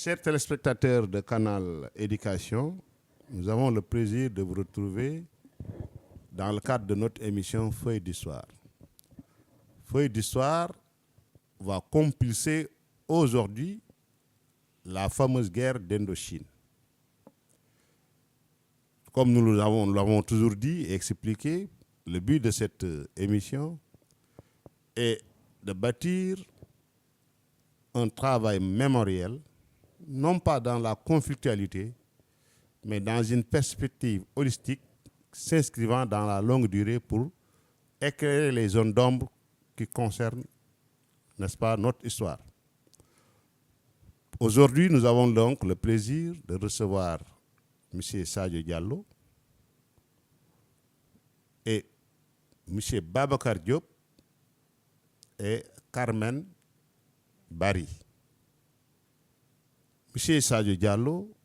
Chers téléspectateurs de Canal Éducation, nous avons le plaisir de vous retrouver dans le cadre de notre émission Feuille d'Histoire. Feuille d'Histoire va compulser aujourd'hui la fameuse guerre d'Indochine. Comme nous l'avons toujours dit et expliqué, le but de cette émission est de bâtir un travail mémoriel, non pas dans la conflictualité, mais dans une perspective holistique s'inscrivant dans la longue durée pour éclairer les zones d'ombre qui concernent, n'est-ce pas, notre histoire. Aujourd'hui, nous avons donc le plaisir de recevoir M. Sadio Diallo et M. Babacar Diop et Carmen Barry. M. Sadio Diallo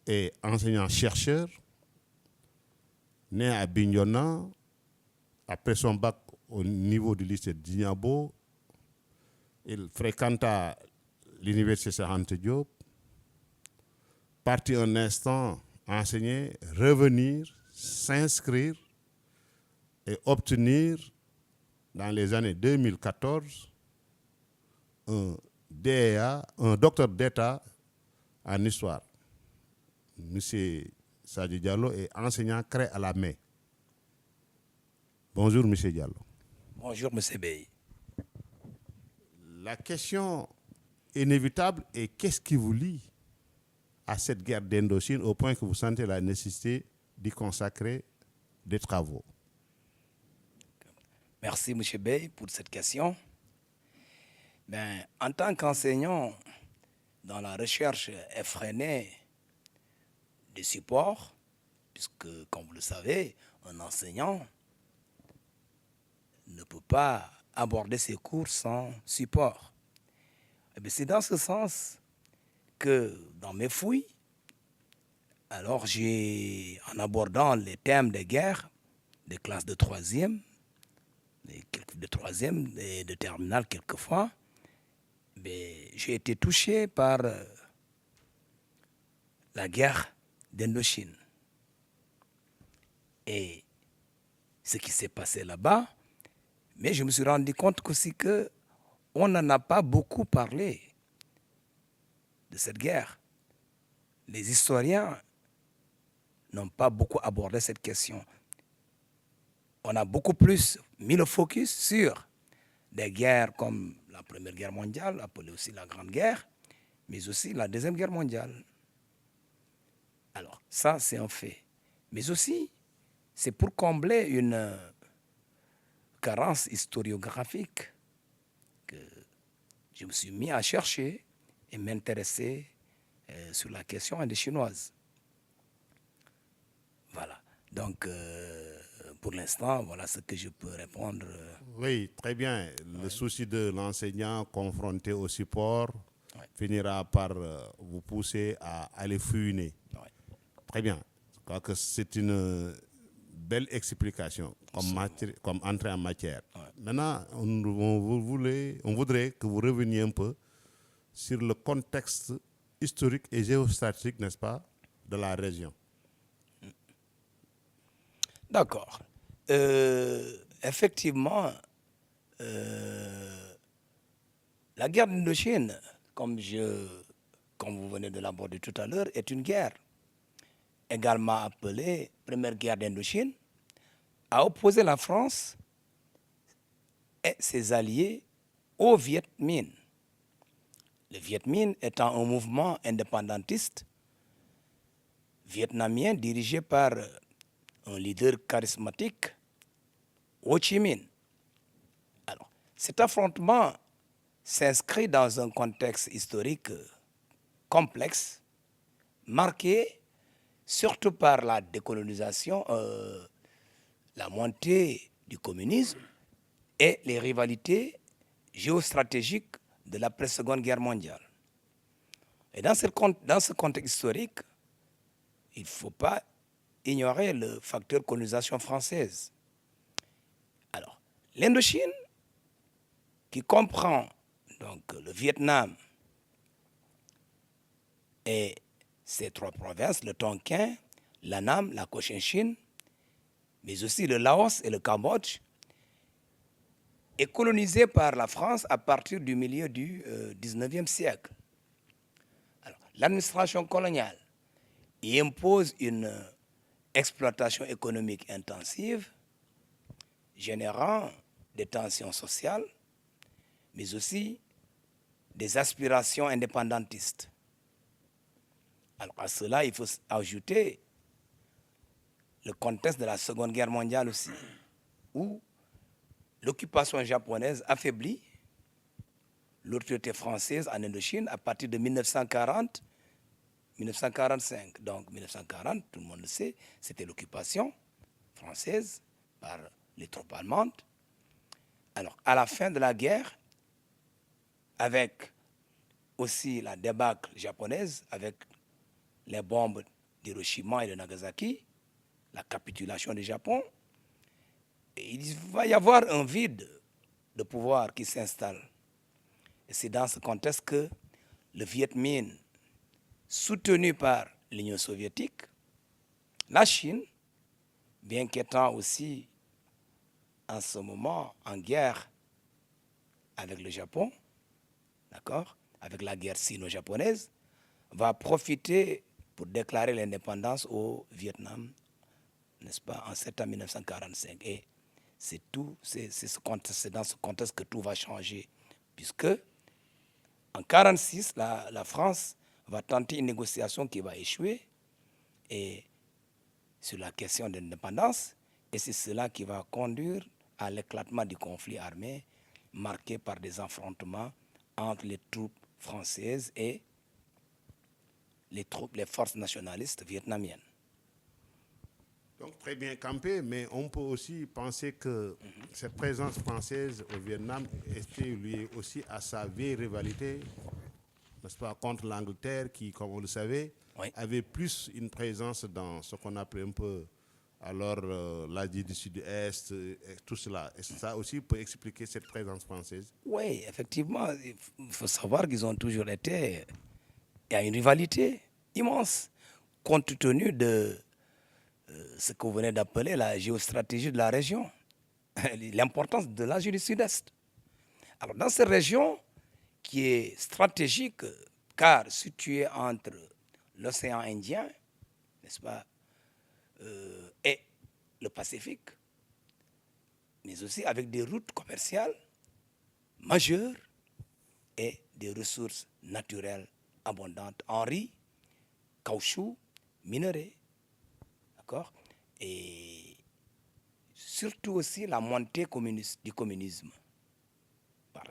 est enseignant-chercheur, né à Bignona. Après son bac au niveau du lycée d'Ignabo, il fréquenta l'université Cheikh Anta Diop, partit un instant enseigner, revenir, s'inscrire et obtenir dans les années 2014 un DEA, un docteur d'État en histoire. Monsieur Sadio Diallo est enseignant créé à la main. Bonjour, Monsieur Diallo. Bonjour, Monsieur Bey. La question inévitable est qu'est-ce qui vous lie à cette guerre d'Indochine au point que vous sentez la nécessité d'y consacrer des travaux? Merci, M. Bey, pour cette question. En tant qu'enseignant dans la recherche effrénée des supports, puisque, comme vous le savez, un enseignant ne peut pas aborder ses cours sans support. C'est dans ce sens que, dans mes fouilles, alors en abordant les thèmes de guerre, des classes de troisième, et de terminale quelquefois, j'ai été touché par la guerre d'Indochine. Et ce qui s'est passé là-bas, mais je me suis rendu compte aussi qu'on n'en a pas beaucoup parlé de cette guerre. Les historiens n'ont pas beaucoup abordé cette question. On a beaucoup plus mis le focus sur des guerres comme la Première Guerre mondiale, appelée aussi la Grande Guerre, mais aussi la Deuxième Guerre mondiale. Alors, ça, c'est un fait. Mais aussi, c'est pour combler une carence historiographique que je me suis mis à chercher et m'intéresser sur la question indochinoise. Voilà. Donc, pour l'instant, voilà ce que je peux répondre. Oui, très bien. Le souci de l'enseignant confronté au support finira par vous pousser à aller fouiner. Très bien. Je crois que c'est une belle explication comme entrée en matière. Maintenant, on voudrait que vous reveniez un peu sur le contexte historique et géostratégique, n'est-ce pas, de la région. D'accord. Effectivement, la guerre d'Indochine, comme vous venez de l'aborder tout à l'heure, est une guerre également appelée Première Guerre d'Indochine, a opposé la France et ses alliés au Viet Minh. Le Viet Minh étant un mouvement indépendantiste vietnamien dirigé par un leader charismatique, Ho Chi Minh. Alors, cet affrontement s'inscrit dans un contexte historique complexe, marqué surtout par la décolonisation, la montée du communisme et les rivalités géostratégiques de l'après-Seconde Guerre mondiale. Et dans ce contexte historique, il ne faut pas ignorer le facteur colonisation française. Alors, l'Indochine, qui comprend donc le Vietnam, Et ces 3 provinces, le Tonkin, l'Annam, la Cochinchine, mais aussi le Laos et le Cambodge, est colonisé par la France à partir du milieu du 19e siècle. Alors, l'administration coloniale y impose une exploitation économique intensive, générant des tensions sociales, mais aussi des aspirations indépendantistes. Alors à cela, il faut ajouter le contexte de la Seconde Guerre mondiale aussi, où l'occupation japonaise affaiblit l'autorité française en Indochine à partir de 1940-1945. Donc 1940, tout le monde le sait, c'était l'occupation française par les troupes allemandes. Alors à la fin de la guerre, avec aussi la débâcle japonaise, avec les bombes d'Hiroshima et de Nagasaki, la capitulation du Japon, il va y avoir un vide de pouvoir qui s'installe. Et c'est dans ce contexte que le Viet Minh, soutenu par l'Union soviétique, la Chine, bien qu'étant aussi en ce moment en guerre avec le Japon, d'accord, avec la guerre sino-japonaise, va profiter pour déclarer l'indépendance au Vietnam, n'est-ce pas, en septembre 1945. Et c'est dans ce contexte que tout va changer, puisque en 1946, la France va tenter une négociation qui va échouer et sur la question de l'indépendance, et c'est cela qui va conduire à l'éclatement du conflit armé marqué par des affrontements entre les troupes françaises et les forces nationalistes vietnamiennes. Donc très bien campé, mais on peut aussi penser que cette présence française au Vietnam était liée aussi à sa vieille rivalité, n'est-ce pas, contre l'Angleterre qui, comme vous le savez, Oui. avait plus une présence dans ce qu'on appelait un peu alors l'Asie du Sud-Est, et tout cela. Et ça aussi peut expliquer cette présence française. Oui, effectivement, il faut savoir qu'ils ont toujours été, il y a une rivalité immense, compte tenu de ce que vous venez d'appeler la géostratégie de la région, l'importance de l'Asie du Sud-Est. Alors dans cette région qui est stratégique, car située entre l'océan Indien, n'est-ce pas, et le Pacifique, mais aussi avec des routes commerciales majeures et des ressources naturelles abondantes en riz, caoutchouc, minerais, d'accord, et surtout aussi la montée du communisme.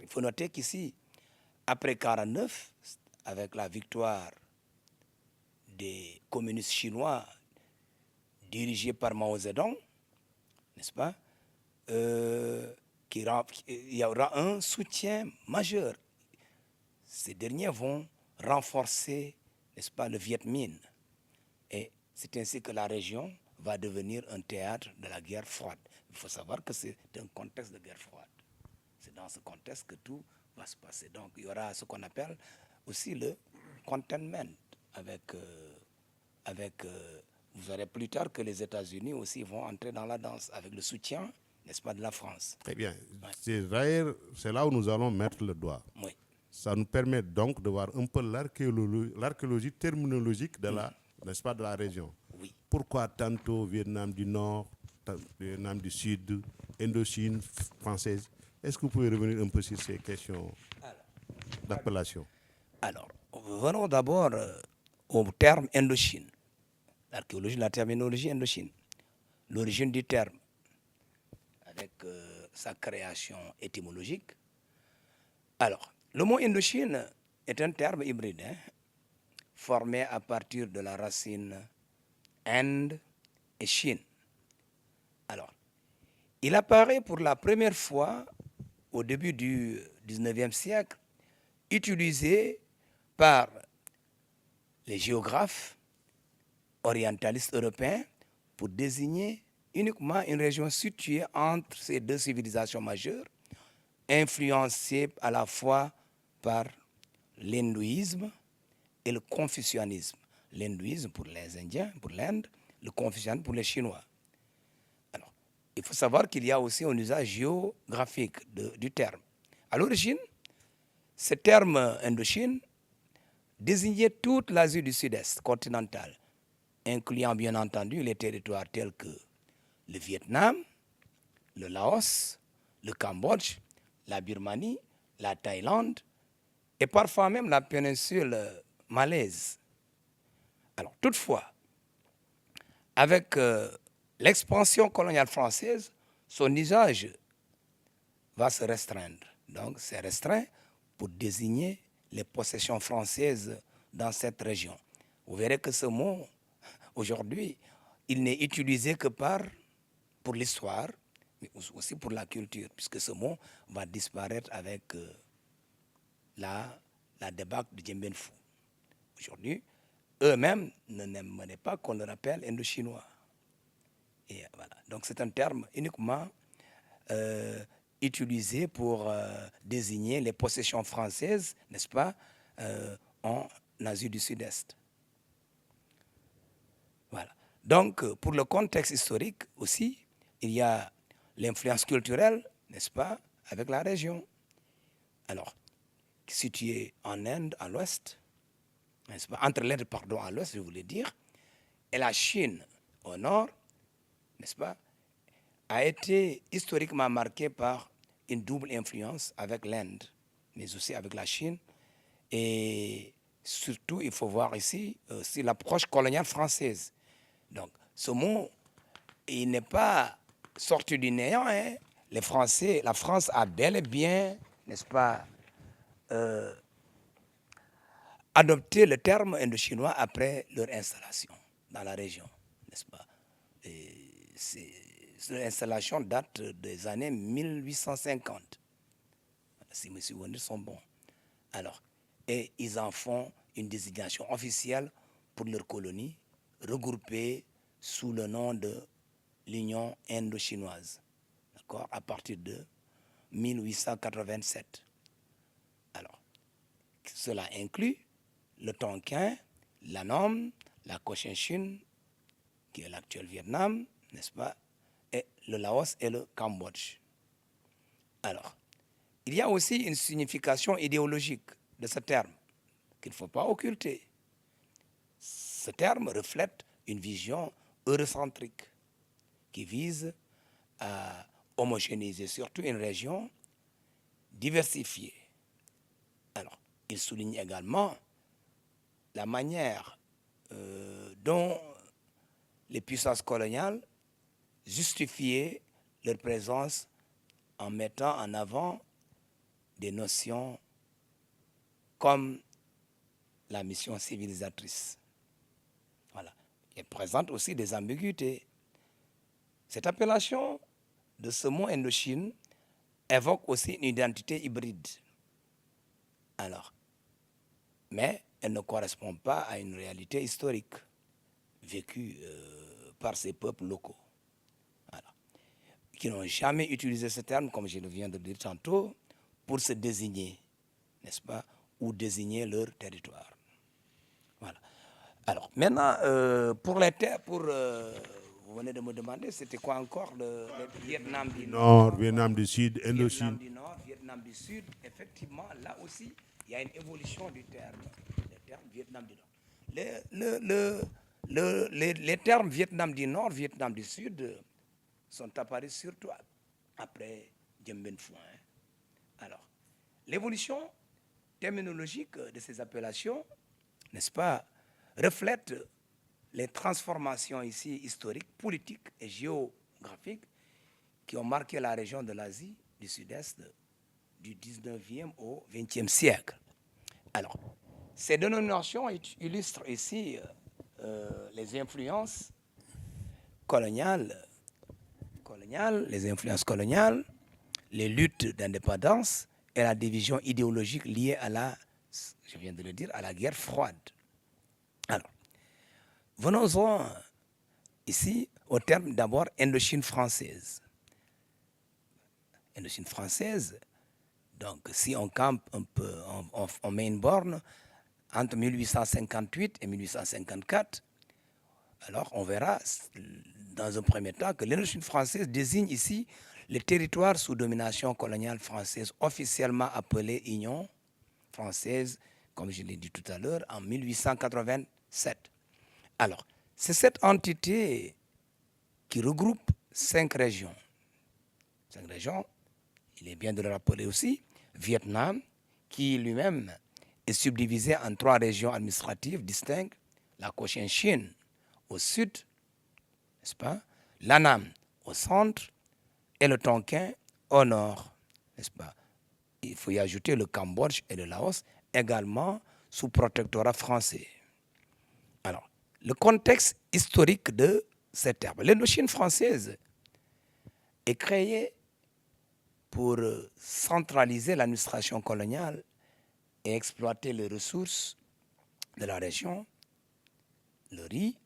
Il faut noter qu'ici, après 1949, avec la victoire des communistes chinois dirigés par Mao Zedong, n'est-ce pas, il y aura un soutien majeur. Ces derniers vont renforcer, n'est-ce pas, le Viet Minh. Et c'est ainsi que la région va devenir un théâtre de la guerre froide. Il faut savoir que c'est un contexte de guerre froide. C'est dans ce contexte que tout va se passer. Donc il y aura ce qu'on appelle aussi le containment vous verrez plus tard que les États-Unis aussi vont entrer dans la danse avec le soutien, n'est-ce pas, de la France. Très bien. Ouais. C'est là où nous allons mettre le doigt. Oui. Ça nous permet donc de voir un peu l'archéologie terminologique de la, n'est-ce pas, de la région. Oui. Pourquoi tantôt Vietnam du Nord, Vietnam du Sud, Indochine française? Est-ce que vous pouvez revenir un peu sur ces questions d'appellation? Alors, venons d'abord au terme Indochine. L'archéologie, la terminologie Indochine. L'origine du terme, avec sa création étymologique. Alors, le mot Indochine est un terme hybride, formé à partir de la racine Inde et Chine. Alors, il apparaît pour la première fois au début du 19e siècle, utilisé par les géographes orientalistes européens pour désigner uniquement une région située entre ces deux civilisations majeures, influencée à la fois par l'hindouisme et le confucianisme. L'hindouisme pour les Indiens, pour l'Inde, le confucianisme pour les Chinois. Alors, il faut savoir qu'il y a aussi un usage géographique du terme. À l'origine, ce terme Indochine désignait toute l'Asie du Sud-Est continentale, incluant bien entendu les territoires tels que le Vietnam, le Laos, le Cambodge, la Birmanie, la Thaïlande et parfois même la péninsule malaise. Alors, toutefois, avec l'expansion coloniale française, son usage va se restreindre. Donc, c'est restreint pour désigner les possessions françaises dans cette région. Vous verrez que ce mot, aujourd'hui, il n'est utilisé que pour l'histoire, mais aussi pour la culture, puisque ce mot va disparaître avec la débâcle de Dien Bien Phu. Aujourd'hui, eux-mêmes n'aimeraient pas qu'on le rappelle indo-chinois. Et voilà. Donc c'est un terme uniquement utilisé pour désigner les possessions françaises, n'est-ce pas, en Asie du Sud-Est. Voilà. Donc, pour le contexte historique aussi, il y a l'influence culturelle, n'est-ce pas, avec la région. Alors, située en Inde, à l'ouest, n'est-ce pas, entre l'Inde, pardon, à l'ouest, je voulais dire, et la Chine au nord, n'est-ce pas, a été historiquement marquée par une double influence avec l'Inde, mais aussi avec la Chine. Et surtout, il faut voir ici aussi l'approche coloniale française. Donc, ce mot, il n'est pas sorti du néant. Hein. Les Français, la France a bel et bien, n'est-ce pas, adopté le terme indo-chinois après leur installation dans la région, n'est-ce pas. Cette installation date des années 1850, si mes souvenirs sont bons. Alors, et ils en font une désignation officielle pour leur colonie, regroupée sous le nom de l'Union indo-chinoise, d'accord, à partir de 1887. Alors, cela inclut le Tonkin, la Nome, la Cochinchine, qui est l'actuel Vietnam, n'est-ce pas, et le Laos et le Cambodge. Alors, il y a aussi une signification idéologique de ce terme qu'il ne faut pas occulter. Ce terme reflète une vision eurocentrique qui vise à homogénéiser surtout une région diversifiée. Alors, il souligne également la manière dont les puissances coloniales justifiaient leur présence en mettant en avant des notions comme la mission civilisatrice. Voilà. Et présente aussi des ambiguïtés. Cette appellation de ce mot Indochine évoque aussi une identité hybride. Alors, mais elle ne correspond pas à une réalité historique vécue par ces peuples locaux. Voilà. Qui n'ont jamais utilisé ce terme, comme je le viens de dire tantôt, pour se désigner, n'est-ce pas, ou désigner leur territoire. Voilà. Alors, maintenant, pour les terres, vous venez de me demander, c'était quoi encore le Vietnam du Nord, Vietnam du Sud, Indochine. Vietnam du Nord, Vietnam du Sud. Effectivement, là aussi, il y a une évolution du terme. Le terme Vietnam du Nord. Les termes Vietnam du Nord, Vietnam du Sud sont apparus surtout après Dien Bien Phu. Alors, l'évolution terminologique de ces appellations, n'est-ce pas, reflète les transformations ici historiques, politiques et géographiques qui ont marqué la région de l'Asie du Sud-Est du 19e au 20e siècle. Alors, ces dénominations illustrent ici les influences coloniales, les influences coloniales, les luttes d'indépendance et la division idéologique liée à la, je viens de le dire, à la guerre froide. Alors, venons-en ici au terme d'abord Indochine française. Indochine française, donc si on campe un peu, on met une borne entre 1858 et 1854, alors on verra dans un premier temps que l'Indochine française désigne ici les territoires sous domination coloniale française, officiellement appelés Union française, comme je l'ai dit tout à l'heure, en 1887. Alors, c'est cette entité qui regroupe 5 régions. 5 régions, il est bien de le rappeler aussi. Vietnam, qui lui-même est subdivisé en 3 régions administratives distinctes, la Cochinchine au sud, n'est-ce pas, l'Annam au centre et le Tonkin au nord, n'est-ce pas. Il faut y ajouter le Cambodge et le Laos, également sous protectorat français. Alors, le contexte historique de cette terre. L'Indochine française est créée pour centraliser l'administration coloniale et exploiter les ressources de la région, le riz,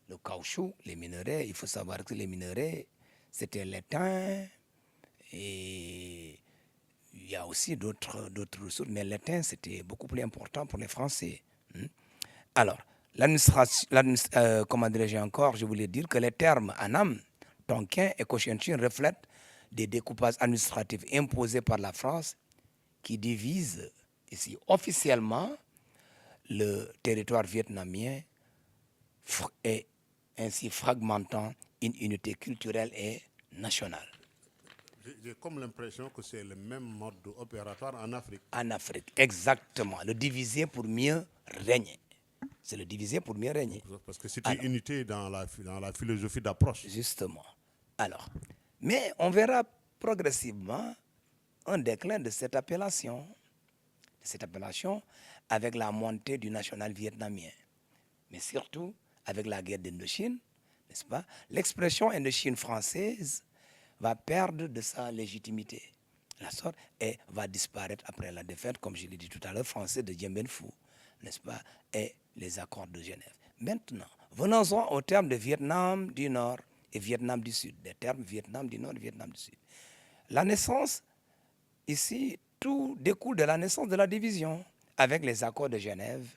le caoutchouc, les minerais. Il faut savoir que les minerais, c'était l'étain et il y a aussi d'autres ressources, mais l'étain, c'était beaucoup plus important pour les Français. Alors, comment dirais-je encore, je voulais dire que les termes Annam, Tonkin et Cochinchine reflètent des découpages administratifs imposés par la France qui divisent ici officiellement le territoire vietnamien et ainsi fragmentant une unité culturelle et nationale. J'ai comme l'impression que c'est le même mode opératoire en Afrique. En Afrique, exactement. Le diviser pour mieux régner. C'est le diviser pour mieux régner. Parce que c'est une unité dans la philosophie d'approche. Justement. Alors, mais on verra progressivement un déclin de cette appellation avec la montée du national vietnamien, mais surtout avec la guerre d'Indochine, n'est-ce pas? L'expression Indochine française va perdre de sa légitimité, la sorte, et va disparaître après la défaite, comme je l'ai dit tout à l'heure, français de Dien Bien Phu, n'est-ce pas? Et les accords de Genève. Maintenant, venons-en au terme de Vietnam du Nord et Vietnam du Sud, des termes Vietnam du Nord et Vietnam du Sud. La naissance, ici, tout découle de la naissance de la division, avec les accords de Genève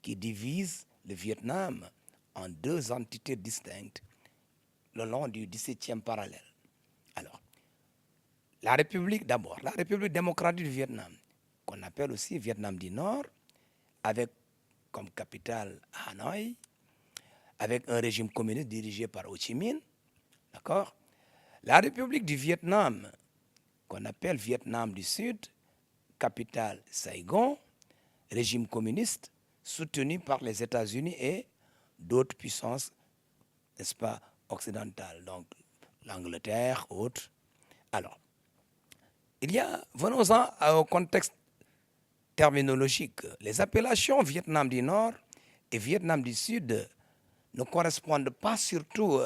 qui divisent le Vietnam en 2 entités distinctes le long du 17e parallèle. Alors, la République d'abord, la République démocratique du Vietnam, qu'on appelle aussi Vietnam du Nord, avec comme capitale Hanoï, avec un régime communiste dirigé par Ho Chi Minh, d'accord? La République du Vietnam, qu'on appelle Vietnam du Sud, capitale Saigon, régime communiste soutenu par les États-Unis et d'autres puissances, n'est-ce pas, occidentales, donc l'Angleterre, autres. Alors, venons-en au contexte terminologique. Les appellations Vietnam du Nord et Vietnam du Sud ne correspondent pas surtout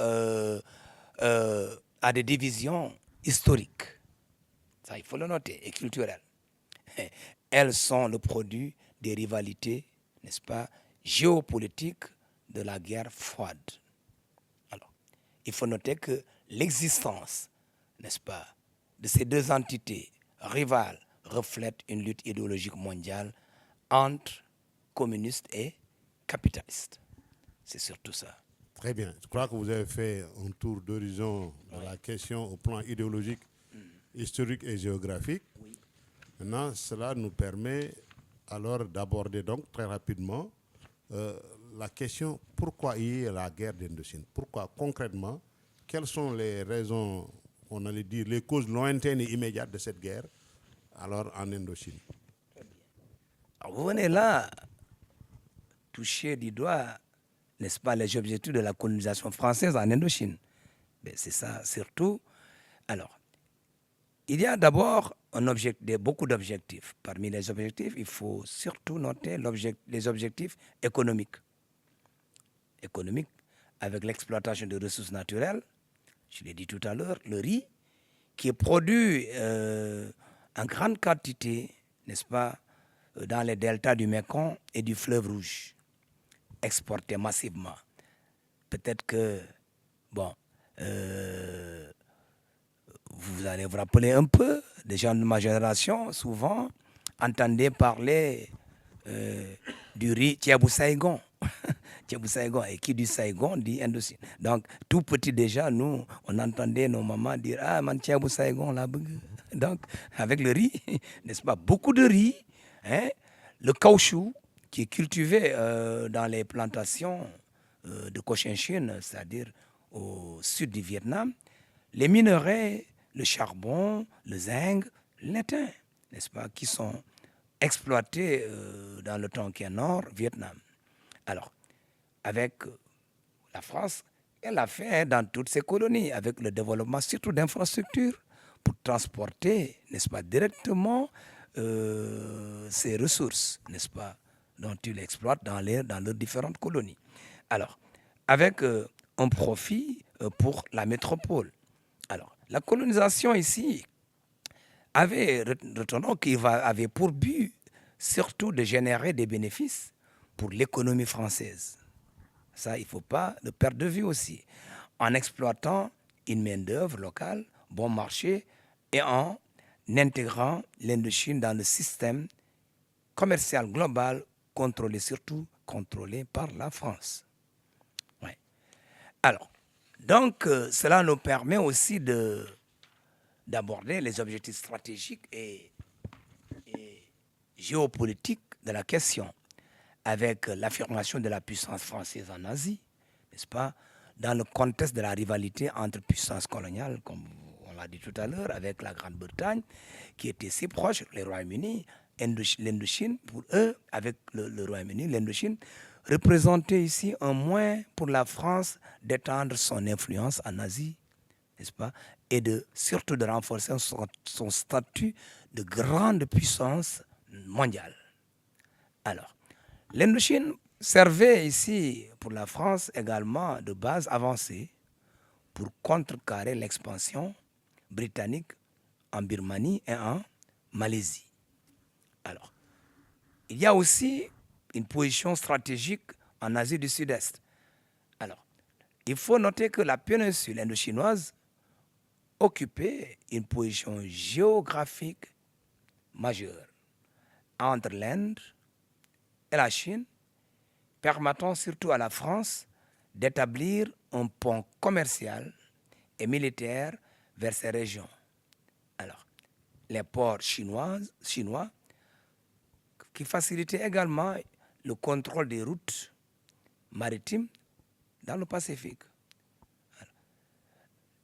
à des divisions historiques. Ça, il faut le noter, et culturelles. Elles sont le produit des rivalités, n'est-ce pas, géopolitiques de la guerre froide. Alors, il faut noter que l'existence, n'est-ce pas, de ces 2 entités rivales reflète une lutte idéologique mondiale entre communistes et capitalistes. C'est surtout ça. Très bien. Je crois que vous avez fait un tour d'horizon de la question au plan idéologique, historique et géographique. Oui. Maintenant, cela nous permet alors d'aborder donc très rapidement la question pourquoi il y a la guerre d'Indochine. Pourquoi concrètement, quelles sont les raisons, on allait dire, les causes lointaines et immédiates de cette guerre alors en Indochine? Alors, vous venez là toucher du doigt, n'est-ce pas, les objectifs de la colonisation française en Indochine. C'est ça surtout. Alors, il y a d'abord beaucoup d'objectifs. Parmi les objectifs, il faut surtout noter les objectifs économiques. Économiques avec l'exploitation de ressources naturelles. Je l'ai dit tout à l'heure, le riz, qui est produit en grande quantité, n'est-ce pas, dans les deltas du Mékong et du fleuve Rouge, exporté massivement. Peut-être que, bon, vous allez vous rappeler un peu, des gens de ma génération, souvent, entendaient parler du riz Thiabou Saigon. Thiabou Saigon. Et qui dit Saigon dit Indochine. Donc, tout petit déjà, nous, on entendait nos mamans dire ah, man Thiabou Saigon, là. Donc, avec le riz, n'est-ce pas? Beaucoup de riz, hein? Le caoutchouc qui est cultivé dans les plantations de Cochinchine, c'est-à-dire au sud du Vietnam, les minerais, le charbon, le zinc, l'étain, n'est-ce pas, qui sont exploités dans le Tonkin Nord, Vietnam. Alors, avec la France, elle a fait dans toutes ses colonies, avec le développement surtout d'infrastructures pour transporter, n'est-ce pas, directement ces ressources, n'est-ce pas, dont il exploite dans leurs différentes colonies. Alors, avec un profit pour la métropole. Alors, la colonisation ici retenons qu'il avait pour but surtout de générer des bénéfices pour l'économie française. Ça, il ne faut pas le perdre de vue aussi. En exploitant une main-d'œuvre locale, bon marché, et en intégrant l'Indochine dans le système commercial global, contrôlé par la France. Ouais. Alors, donc, cela nous permet aussi d'aborder les objectifs stratégiques et géopolitiques de la question, avec l'affirmation de la puissance française en Asie, n'est-ce pas, dans le contexte de la rivalité entre puissances coloniales, comme on l'a dit tout à l'heure, avec la Grande-Bretagne, qui était si proche, les Royaumes-Unis, l'Indochine, pour eux, avec le Royaume-Uni, l'Indochine, représentait ici un moyen pour la France d'étendre son influence en Asie, n'est-ce pas, et surtout de renforcer son statut de grande puissance mondiale. Alors, l'Indochine servait ici pour la France également de base avancée pour contrecarrer l'expansion britannique en Birmanie et en Malaisie. Alors, il y a aussi une position stratégique en Asie du Sud-Est. Alors, il faut noter que la péninsule indochinoise occupait une position géographique majeure entre l'Inde et la Chine, permettant surtout à la France d'établir un pont commercial et militaire vers ces régions. Alors, les ports chinois qui facilitaient également le contrôle des routes maritimes dans le Pacifique. Alors,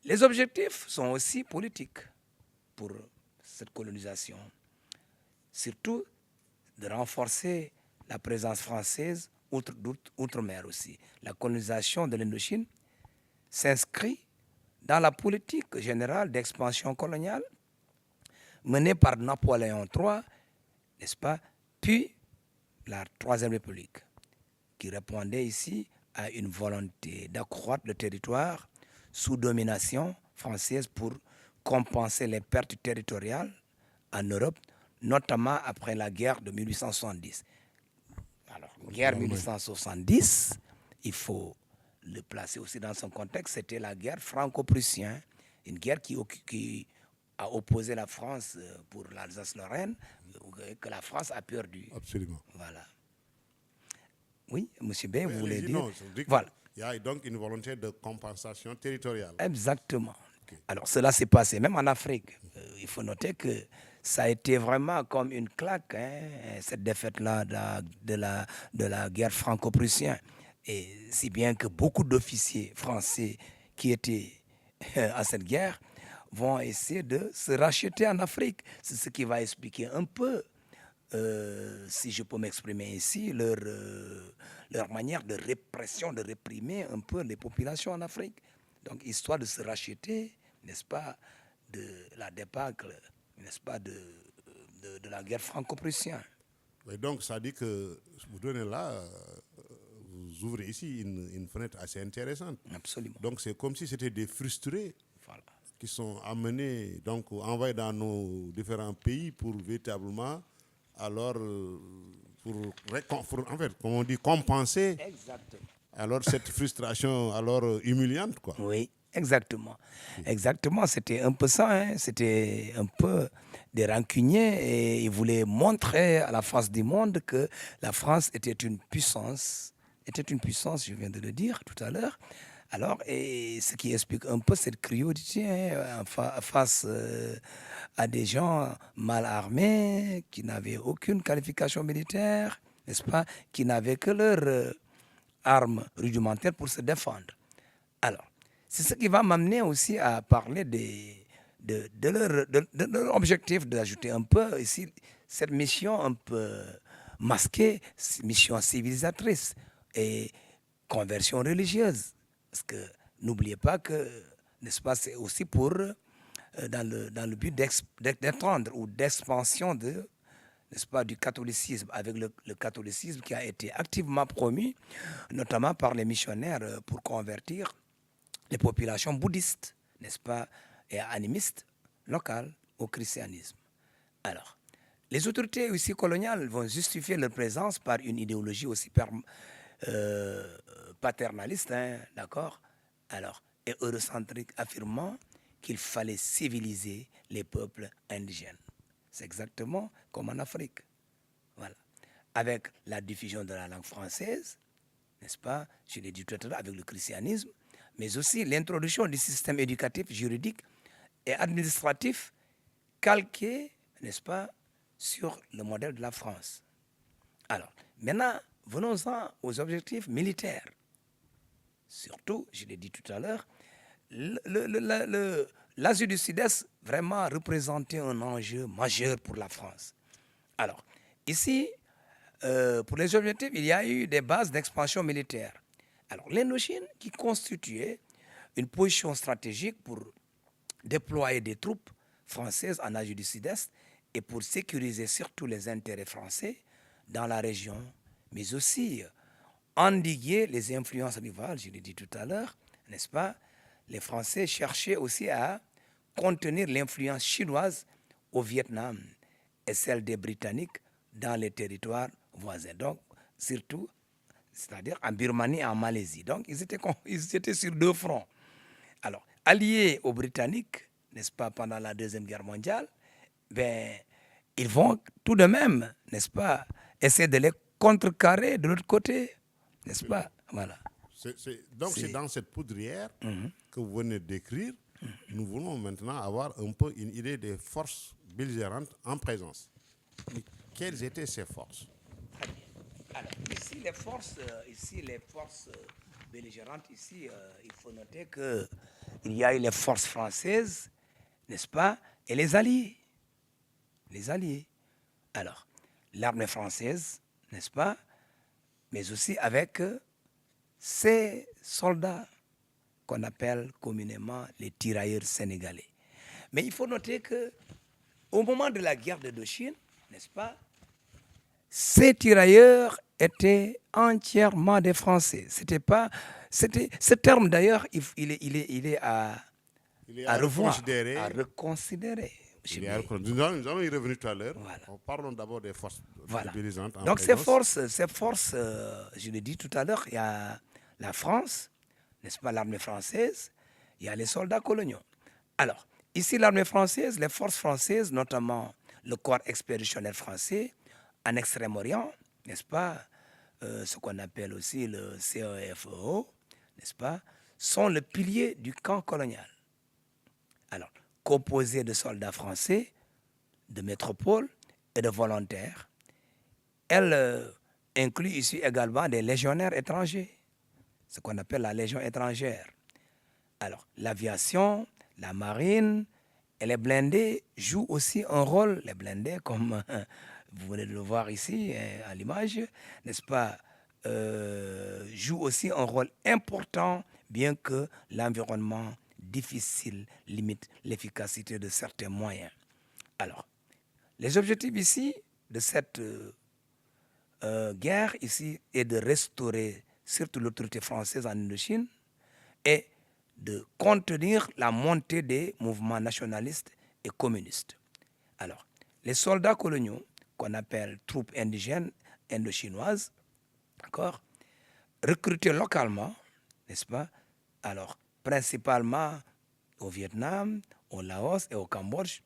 les objectifs sont aussi politiques pour cette colonisation, surtout de renforcer la présence française outre-mer aussi. La colonisation de l'Indochine s'inscrit dans la politique générale d'expansion coloniale menée par Napoléon III, n'est-ce pas, puis la Troisième République, qui répondait ici à une volonté d'accroître le territoire sous domination française pour compenser les pertes territoriales en Europe, notamment après la guerre de 1870. Alors, guerre 1870, il faut le placer aussi dans son contexte, c'était la guerre franco-prussienne, une guerre qui a opposé la France pour l'Alsace-Lorraine, que la France a perdu. Absolument. Voilà. Oui, M. B, vous voulez dire? Non, voilà. Il y a donc une volonté de compensation territoriale. Exactement. Okay. Alors, cela s'est passé même en Afrique. Il faut noter que ça a été vraiment comme une claque, hein, cette défaite-là de la guerre franco-prussienne. Et si bien que beaucoup d'officiers français qui étaient à cette guerre vont essayer de se racheter en Afrique. C'est ce qui va expliquer un peu, si je peux m'exprimer ici, leur manière de répression, de réprimer un peu les populations en Afrique. Donc, histoire de se racheter, n'est-ce pas, de la débâcle, n'est-ce pas, de la guerre franco-prussienne. Et donc, ça dit que vous donnez là, vous ouvrez ici une fenêtre assez intéressante. Absolument. Donc, c'est comme si c'était des frustrés, voilà, qui sont amenés, donc envoyés dans nos différents pays pour véritablement, alors, pour en fait, comme on dit, compenser. Exactement. Alors, cette frustration, alors, humiliante, quoi. Oui, Exactement. Exactement, c'était un peu ça. Hein. C'était un peu des rancuniers et ils voulaient montrer à la face du monde que la France était une puissance. Je viens de le dire tout à l'heure. Alors, et ce qui explique un peu cette cruauté hein, face à des gens mal armés, qui n'avaient aucune qualification militaire, n'est-ce pas, qui n'avaient que leurs armes rudimentaires pour se défendre. Alors, c'est ce qui va m'amener aussi à parler de leur objectif, d'ajouter un peu ici cette mission un peu masquée, mission civilisatrice et conversion religieuse. Parce que n'oubliez pas que, n'est-ce pas, c'est aussi pour, dans le but d'étendre ou d'expansion de, n'est-ce pas, du catholicisme, avec le catholicisme qui a été activement promu, notamment par les missionnaires pour convertir les populations bouddhistes, n'est-ce pas, et animistes locales au christianisme. Alors, les autorités aussi coloniales vont justifier leur présence par une idéologie aussi paternaliste, hein, d'accord, alors, et eurocentrique, affirmant qu'il fallait civiliser les peuples indigènes. C'est exactement comme en Afrique. Voilà. Avec la diffusion de la langue française, n'est-ce pas, je l'ai dit tout à l'heure, avec le christianisme, mais aussi l'introduction du système éducatif, juridique et administratif calqué, n'est-ce pas, sur le modèle de la France. Alors, maintenant, venons-en aux objectifs militaires. Surtout, je l'ai dit tout à l'heure, l'Asie du Sud-Est vraiment représentait un enjeu majeur pour la France. Alors, ici, pour les objectifs, il y a eu des bases d'expansion militaire. Alors, l'Indochine, qui constituait une position stratégique pour déployer des troupes françaises en Asie du Sud-Est et pour sécuriser surtout les intérêts français dans la région, mais aussi endiguer les influences rivales, je l'ai dit tout à l'heure, n'est-ce pas? Les Français cherchaient aussi à contenir l'influence chinoise au Vietnam et celle des Britanniques dans les territoires voisins. Donc, surtout, c'est-à-dire en Birmanie et en Malaisie. Donc, ils étaient sur deux fronts. Alors, alliés aux Britanniques, n'est-ce pas, pendant la Deuxième Guerre mondiale, ben, ils vont tout de même, n'est-ce pas, essayer de les contrecarrer de l'autre côté, n'est-ce pas? Voilà. Donc, c'est dans cette poudrière que vous venez de décrire, nous voulons maintenant avoir un peu une idée des forces belligérantes en présence. Mais quelles étaient ces forces? Très bien. Alors, ici, les forces belligérantes, ici, il faut noter qu'il y a eu les forces françaises, n'est-ce pas, et les alliés. Les alliés. Alors, l'armée française, n'est-ce pas, mais aussi avec ces soldats qu'on appelle communément les tirailleurs sénégalais. Mais il faut noter qu'au moment de la guerre d'Indochine, n'est-ce pas, ces tirailleurs étaient entièrement des Français. Ce terme d'ailleurs, il est à revoir, à reconsidérer. Nous allons y revenir tout à l'heure. Voilà. Parlons d'abord des forces belligérantes en Donc présence. ces forces, je l'ai dit tout à l'heure, il y a la France, n'est-ce pas, l'armée française, il y a les soldats coloniaux. Alors, ici, l'armée française, les forces françaises, notamment le corps expéditionnaire français, en Extrême-Orient, n'est-ce pas, ce qu'on appelle aussi le CEFO, n'est-ce pas, sont le pilier du camp colonial. Alors, composé de soldats français, de métropoles et de volontaires, elle inclut ici également des légionnaires étrangers, ce qu'on appelle la Légion étrangère. Alors, l'aviation, la marine et les blindés jouent aussi un rôle, les blindés, comme vous venez de le voir ici à l'image, n'est-ce pas, jouent aussi un rôle important, bien que l'environnement difficile limite l'efficacité de certains moyens. Alors, les objectifs ici de cette guerre ici est de restaurer surtout l'autorité française en Indochine et de contenir la montée des mouvements nationalistes et communistes. Alors, les soldats coloniaux, qu'on appelle troupes indigènes indochinoises, d'accord, recrutés localement, n'est-ce pas, alors, principalement au Vietnam, au Laos et au Cambodge.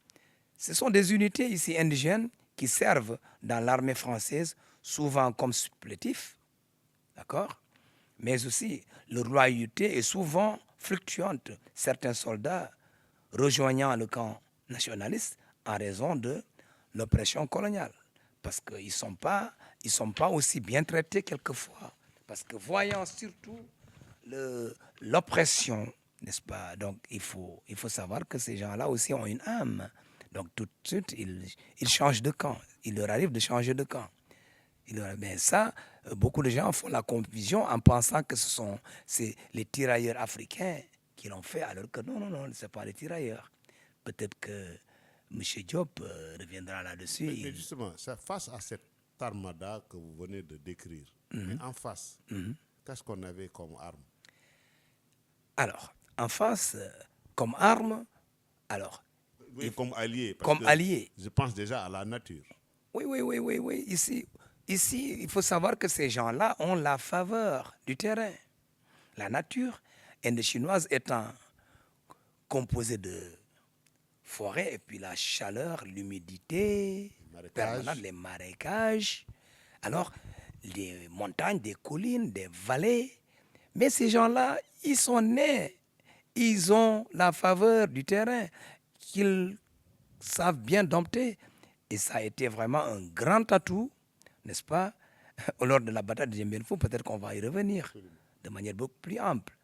Ce sont des unités ici indigènes qui servent dans l'armée française, souvent comme supplétifs, d'accord? Mais aussi, leur loyauté est souvent fluctuante. Certains soldats rejoignant le camp nationaliste en raison de l'oppression coloniale. Parce qu'ils ne sont pas aussi bien traités quelquefois. Parce que voyant surtout l'oppression, n'est-ce pas? Donc il faut savoir que ces gens-là aussi ont une âme. Donc tout de suite, ils changent de camp. Il leur arrive de changer de camp. Mais ça, beaucoup de gens font la confusion en pensant que c'est les tirailleurs africains qui l'ont fait, alors que non, ce n'est pas les tirailleurs. Peut-être que M. Diop reviendra là-dessus. Mais justement, face à cette armada que vous venez de décrire, mais en face, qu'est-ce qu'on avait comme arme? Alors, en face, comme arme, alors... Oui, comme allié. Comme allié. Je pense déjà à la nature. Oui. Ici, il faut savoir que ces gens-là ont la faveur du terrain. La nature indochinoise étant composée de forêts et puis la chaleur, l'humidité permanente, les marécages. Alors, les montagnes, des collines, des vallées. Mais ces gens-là, ils sont nés. Ils ont la faveur du terrain qu'ils savent bien dompter. Et ça a été vraiment un grand atout, n'est-ce pas? Lors de la bataille de Dien Bien Phu, peut-être qu'on va y revenir de manière beaucoup plus ample.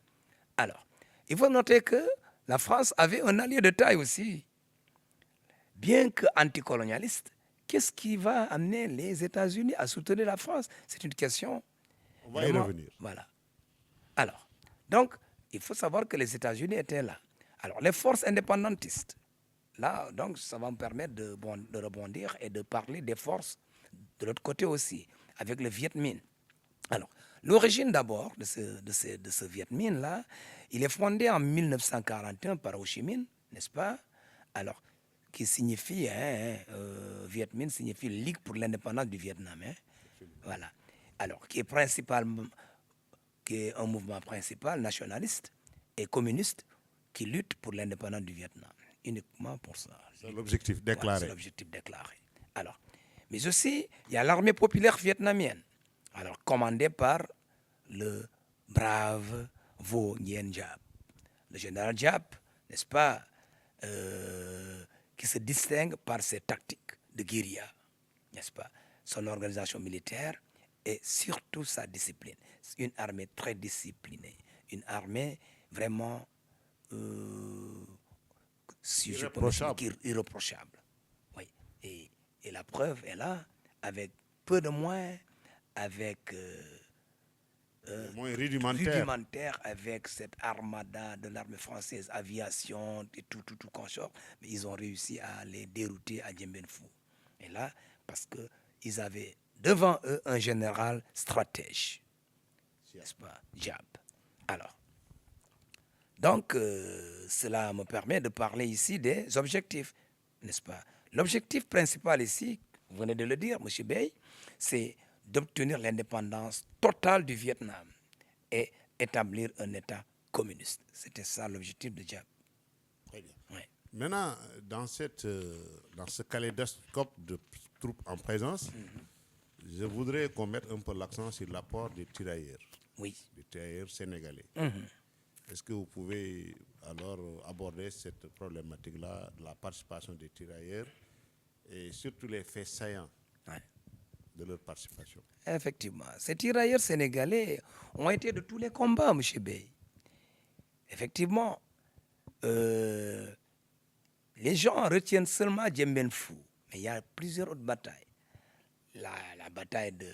Alors, il faut noter que la France avait un allié de taille aussi. Bien qu'anticolonialiste, qu'est-ce qui va amener les États-Unis à soutenir la France? C'est une question. On va y revenir. Voilà. Alors, donc, il faut savoir que les États-Unis étaient là. Alors, les forces indépendantistes, là, donc, ça va me permettre de rebondir et de parler des forces de l'autre côté aussi, avec le Viet Minh. Alors, l'origine d'abord de ce Viet Minh-là, il est fondé en 1941 par Ho Chi Minh, n'est-ce pas? Alors, qui signifie, Viet Minh signifie Ligue pour l'indépendance du Vietnam. Voilà. Alors, qui est un mouvement principal nationaliste et communiste qui lutte pour l'indépendance du Vietnam. Uniquement pour ça. C'est l'objectif déclaré. Ouais, c'est l'objectif déclaré. Alors, mais aussi, il y a l'armée populaire vietnamienne, alors commandée par le brave Vo Nguyen Giap. Le général Giap, n'est-ce pas, qui se distingue par ses tactiques de guérilla, n'est-ce pas, son organisation militaire et surtout sa discipline. C'est une armée très disciplinée, une armée vraiment irréprochable. Oui. Et la preuve est là, avec peu de moyens, avec rudimentaire, avec cette armada de l'armée française, aviation et tout consort, mais ils ont réussi à les dérouter à Dien Bien Phu. Et là, parce qu'ils avaient devant eux un général stratège, n'est-ce pas, Giap. Alors, donc, cela me permet de parler ici des objectifs, n'est-ce pas? L'objectif principal ici, vous venez de le dire, M. Bey, c'est d'obtenir l'indépendance totale du Vietnam et établir un État communiste. C'était ça l'objectif de Giap. Très bien. Ouais. Maintenant, dans ce kaléidoscope de troupes en présence, je voudrais qu'on mette un peu l'accent sur l'apport des tirailleurs. Oui. Des tirailleurs sénégalais. Est-ce que vous pouvez alors aborder cette problématique-là, de la participation des tirailleurs et surtout les faits saillants de leur participation? Effectivement. Ces tirailleurs sénégalais ont été de tous les combats, M. Bey. Effectivement, les gens retiennent seulement Dien Bien Phu, mais il y a plusieurs autres batailles. La bataille de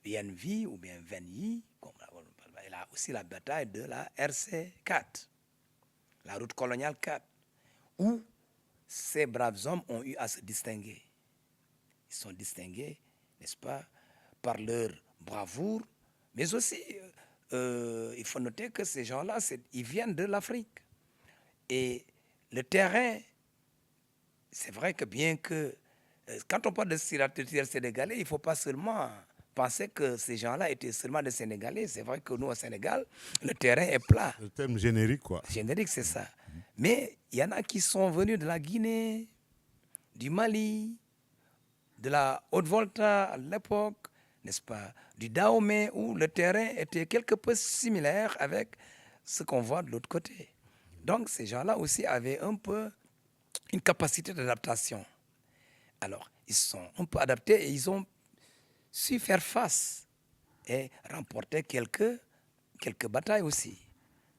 Bien Vie ou bien Ven Yi, et là aussi la bataille de la RC4, la route coloniale 4, où ces braves hommes ont eu à se distinguer. Ils sont distingués, n'est-ce pas, par leur bravoure, mais aussi, il faut noter que ces gens-là, ils viennent de l'Afrique. Et le terrain, c'est vrai que bien que, quand on parle de tir sénégalais, il ne faut pas seulement pensait que ces gens-là étaient seulement des Sénégalais. C'est vrai que nous, au Sénégal, le terrain est plat. Le terme générique, quoi. Générique, c'est ça. Mais il y en a qui sont venus de la Guinée, du Mali, de la Haute-Volta à l'époque, n'est-ce pas, du Dahomey, où le terrain était quelque peu similaire avec ce qu'on voit de l'autre côté. Donc, ces gens-là aussi avaient un peu une capacité d'adaptation. Alors, ils se sont un peu adaptés et ils ont su faire face et remporter quelques batailles aussi.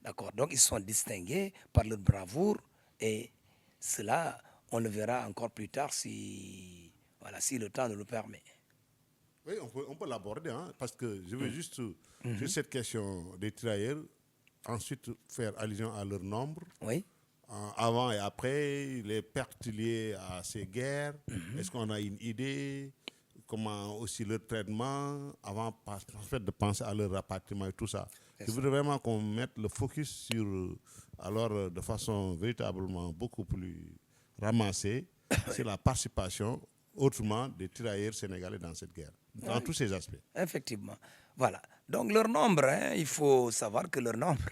D'accord. Donc, ils sont distingués par leur bravoure et cela, on le verra encore plus tard si le temps nous le permet. Oui, on peut l'aborder, hein, parce que je veux juste, sur cette question des tirailleurs, ensuite faire allusion à leur nombre, Oui. avant et après, les pertes liées à ces guerres. Est-ce qu'on a une idée? Comment aussi leur traitement, avant en fait, de penser à leur rapatriement et tout ça. Je voudrais vraiment qu'on mette le focus sur, alors de façon véritablement beaucoup plus ramassée, sur la participation autrement des tirailleurs sénégalais dans cette guerre, dans tous ces aspects. Effectivement. Voilà. Donc leur nombre, hein, il faut savoir que leur nombre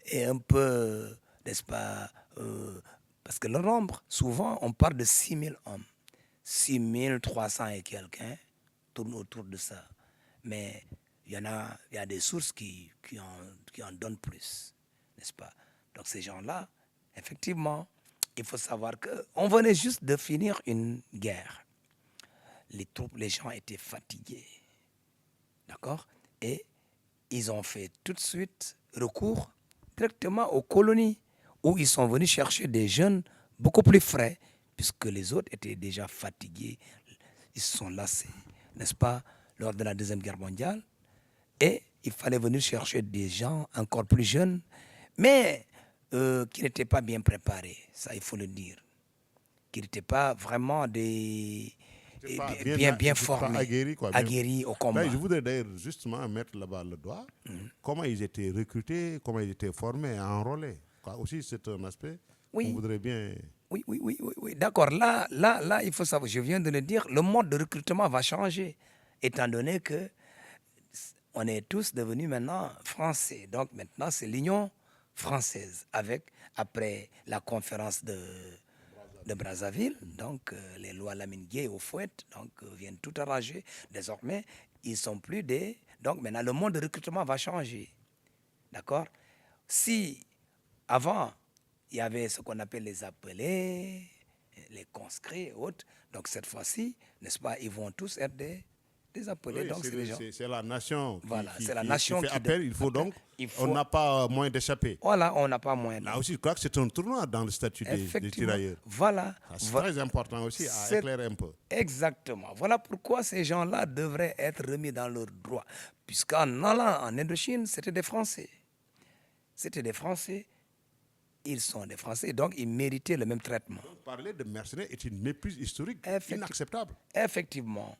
est un peu, n'est-ce pas, parce que leur nombre, souvent, on parle de 6000 hommes. 6300 et quelques, hein, tourne autour de ça. Mais il y a des sources qui en donnent plus, n'est-ce pas? Donc ces gens-là, effectivement, il faut savoir qu'on venait juste de finir une guerre. Les gens étaient fatigués, d'accord? Et ils ont fait tout de suite recours directement aux colonies, où ils sont venus chercher des jeunes beaucoup plus frais, puisque les autres étaient déjà fatigués, ils se sont lassés, n'est-ce pas, lors de la Deuxième Guerre mondiale. Et il fallait venir chercher des gens encore plus jeunes, mais qui n'étaient pas bien préparés, ça il faut le dire, qui n'étaient pas vraiment bien formés, aguerris au combat. Là, je voudrais d'ailleurs justement mettre là-bas le doigt, comment ils étaient recrutés, comment ils étaient formés, enrôlés. Aussi, c'est un aspect qu'on voudrait bien... Oui. D'accord. Là, il faut savoir, je viens de le dire, le mode de recrutement va changer, étant donné que on est tous devenus maintenant français. Donc maintenant, c'est l'Union française, après la conférence de Brazzaville, donc les lois Lamine Gueye au fouet, donc viennent tout arranger. Désormais, ils sont plus des... Donc maintenant, le mode de recrutement va changer. D'accord? Si avant, il y avait ce qu'on appelle les appelés, les conscrits et autres. Donc cette fois-ci, n'est-ce pas, ils vont tous être des appelés. Oui, donc c'est la nation c'est la nation qui fait appel. Il faut donc, on n'a pas moyen d'échapper. Voilà, on n'a pas moyen. Là aussi, je crois que c'est un tournoi dans le statut des tirailleurs. Voilà. C'est très important aussi à éclairer un peu. Exactement. Voilà pourquoi ces gens-là devraient être remis dans leurs droits. Puisqu'en allant en Indochine, c'était des Français. C'était des Français. Ils sont des Français, donc ils méritaient le même traitement. Donc, parler de mercenaires est une méprise historique inacceptable. Effectivement,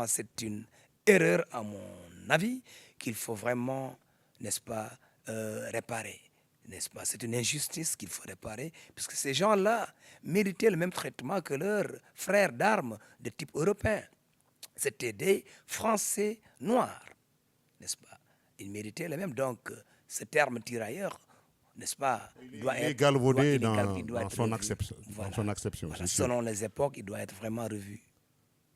c'est une erreur, à mon avis, qu'il faut vraiment, n'est-ce pas, réparer. N'est-ce pas? C'est une injustice qu'il faut réparer, puisque ces gens-là méritaient le même traitement que leurs frères d'armes de type européen. C'était des Français noirs, n'est-ce pas? Ils méritaient le même. Donc, ce terme tirailleur, n'est-ce pas, doit être galvaudé dans son acception. Voilà, selon les époques, il doit être vraiment revu.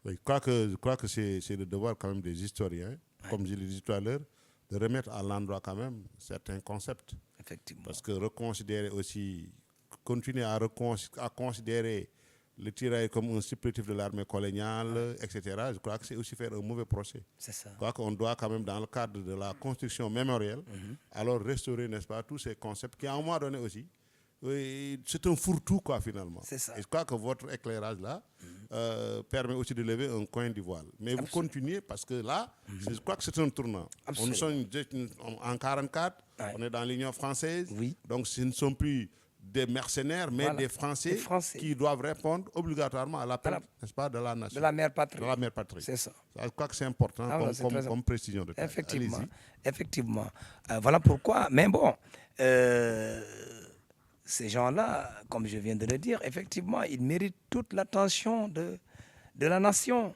Oui, je crois que c'est le devoir quand même des historiens, comme je l'ai dit tout à l'heure, de remettre à l'endroit quand même certains concepts. Effectivement. Parce que reconsidérer aussi, continuer à considérer le tirailleur comme un supplétif de l'armée coloniale, etc., je crois que c'est aussi faire un mauvais procès. C'est ça. Je crois qu'on doit quand même, dans le cadre de la construction mémorielle, alors restaurer, n'est-ce pas, tous ces concepts qui, à un moment donné aussi, c'est un fourre-tout, quoi, finalement. C'est ça. Et je crois que votre éclairage, là, permet aussi de lever un coin du voile. Mais vous continuez, parce que là, je crois que c'est un tournant. Nous sommes en 1944, on est dans l'Union française, donc ce ne sont plus des mercenaires, mais des Français qui doivent répondre obligatoirement à l'appel, n'est-ce pas, de la nation. De la mère patrie. De la mère patrie. C'est ça. Je crois que c'est important comme précision de taille. Effectivement. Voilà pourquoi. Mais bon, ces gens-là, comme je viens de le dire, effectivement, ils méritent toute l'attention de la nation,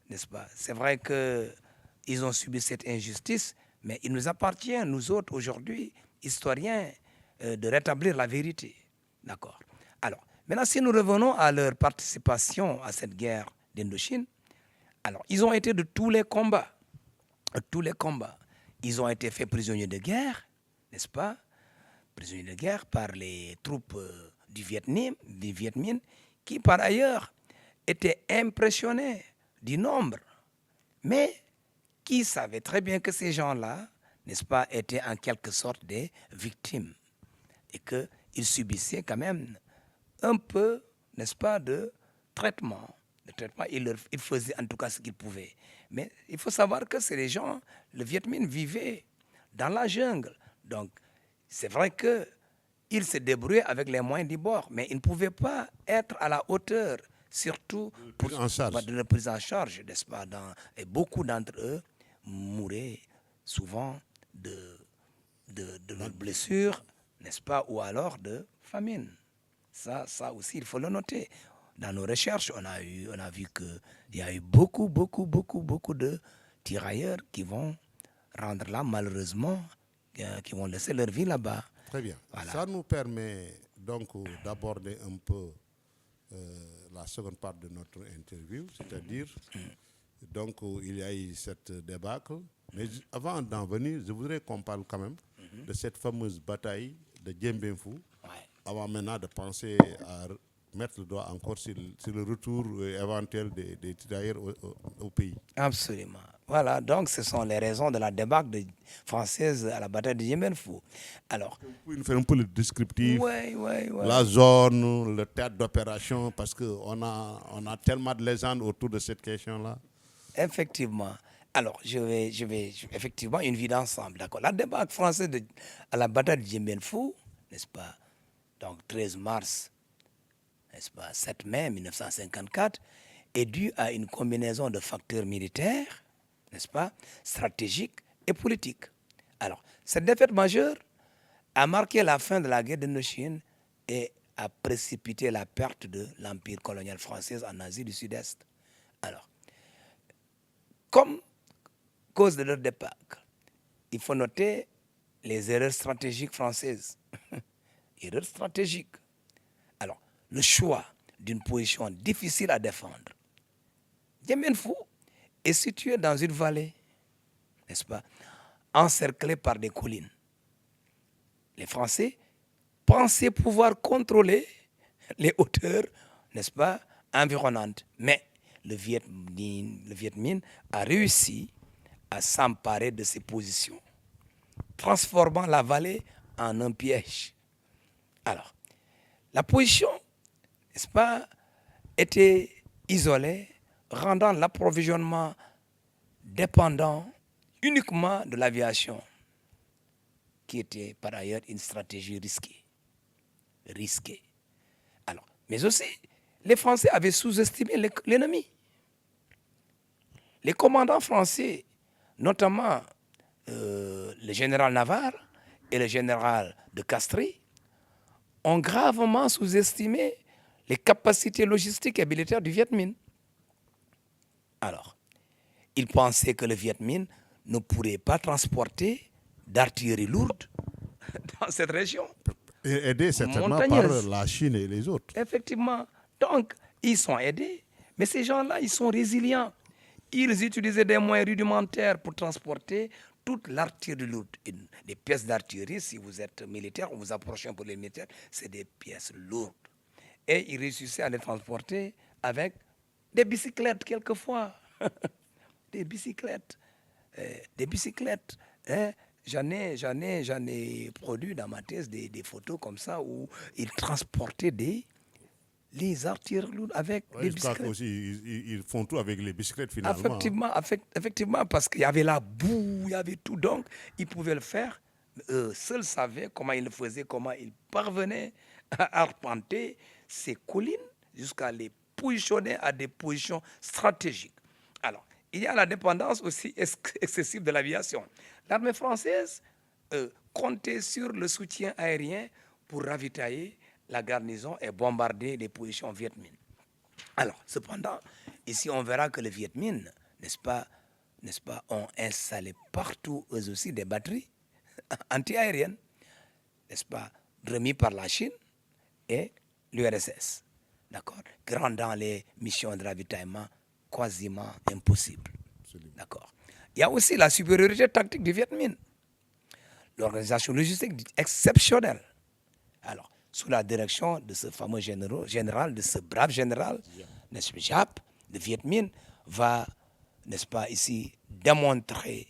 n'est-ce pas? C'est vrai qu'ils ont subi cette injustice, mais il nous appartient, nous autres, aujourd'hui, historiens, de rétablir la vérité. D'accord. Alors, maintenant, si nous revenons à leur participation à cette guerre d'Indochine, alors, ils ont été de tous les combats. Tous les combats. Ils ont été faits prisonniers de guerre, n'est-ce pas? Prisonniers de guerre par les troupes du Viet Minh, qui par ailleurs étaient impressionnés du nombre, mais qui savaient très bien que ces gens-là, n'est-ce pas, étaient en quelque sorte des victimes et qu'ils subissaient quand même un peu, n'est-ce pas, de traitement. Ils faisaient en tout cas ce qu'ils pouvaient. Mais il faut savoir que c'est les gens, le Viet Minh vivait dans la jungle. Donc, c'est vrai qu'ils se débrouillaient avec les moyens du bord, mais ils ne pouvaient pas être à la hauteur, surtout pour de la prise en charge, n'est-ce pas? Et beaucoup d'entre eux mouraient souvent de leurs blessures, n'est-ce pas? Ou alors de famine. Ça aussi, il faut le noter. Dans nos recherches, on a vu qu'il y a eu beaucoup de tirailleurs qui vont rendre là, malheureusement, qui vont laisser leur vie là-bas. Très bien. Voilà. Ça nous permet donc d'aborder un peu la seconde part de notre interview, c'est-à-dire, donc il y a eu cette débâcle. Mais avant d'en venir, je voudrais qu'on parle quand même de cette fameuse bataille de Dien Bien Phu, avant maintenant de penser à mettre le doigt encore sur le retour éventuel des tirailleurs au pays. Absolument. Voilà, donc ce sont les raisons de la débâcle française à la bataille de Dien Bien Phu. Alors, vous pouvez nous faire un peu le descriptif, ouais. la zone, le théâtre d'opération, parce qu'on a tellement de légendes autour de cette question-là. Effectivement. Alors, je vais effectivement une vie d'ensemble, d'accord. La débâcle française à la bataille de Dien Bien Phu, n'est-ce pas? Donc 13 mars, n'est-ce pas, 7 mai 1954, est due à une combinaison de facteurs militaires, n'est-ce pas, stratégiques et politiques. Alors, cette défaite majeure a marqué la fin de la guerre d'Indochine et a précipité la perte de l'empire colonial français en Asie du Sud-Est. Alors, comme cause de leur débâcle, il faut noter les erreurs stratégiques françaises. Erreurs stratégiques. Alors, le choix d'une position difficile à défendre. Dien Bien Phu est situé dans une vallée, n'est-ce pas, encerclée par des collines. Les Français pensaient pouvoir contrôler les hauteurs, n'est-ce pas, environnantes. Mais le Viet Minh a réussi à s'emparer de ces positions, transformant la vallée en un piège. Alors, la position, n'est-ce pas, était isolée, rendant l'approvisionnement dépendant uniquement de l'aviation, qui était par ailleurs une stratégie risquée. Alors, mais aussi, les Français avaient sous-estimé l'ennemi. Les commandants français, notamment le général Navarre et le général de Castries, ont gravement sous-estimé les capacités logistiques et militaires du Viet Minh. Alors, ils pensaient que le Viet Minh ne pourrait pas transporter d'artillerie lourde dans cette région. Aidés certainement par la Chine et les autres. Effectivement. Donc, ils sont aidés, mais ces gens-là, ils sont résilients. Ils utilisaient des moyens rudimentaires pour transporter toute l'artillerie lourde. Des pièces d'artillerie, si vous êtes militaire, vous vous approchez un peu des militaires, c'est des pièces lourdes. Et ils réussissaient à les transporter avec des bicyclettes quelquefois. Des bicyclettes. Hein? J'en ai produit dans ma thèse des photos comme ça où ils transportaient les artilleries lourdes avec des bicyclettes. Je crois qu'aussi, ils font tout avec les bicyclettes finalement. Effectivement, parce qu'il y avait la boue, il y avait tout. Donc, ils pouvaient le faire. Eux seuls savaient comment ils le faisaient, comment ils parvenaient à arpenter ces collines jusqu'à les positionner à des positions stratégiques. Alors, il y a la dépendance aussi excessive de l'aviation. L'armée française comptait sur le soutien aérien pour ravitailler la garnison et bombarder les positions Viet Minh. Alors, cependant, ici, on verra que le Viet Minh n'est-ce pas, ont installé partout, eux aussi, des batteries anti-aériennes, n'est-ce pas, remis par la Chine et l'URSS, d'accord, rendant les missions de ravitaillement quasiment impossibles, d'accord. Il y a aussi la supériorité tactique du Viet Minh, l'organisation logistique exceptionnelle. Alors, sous la direction de ce fameux général, de ce brave général, n'est-ce pas, Giap, le Viet Minh va, n'est-ce pas, ici, démontrer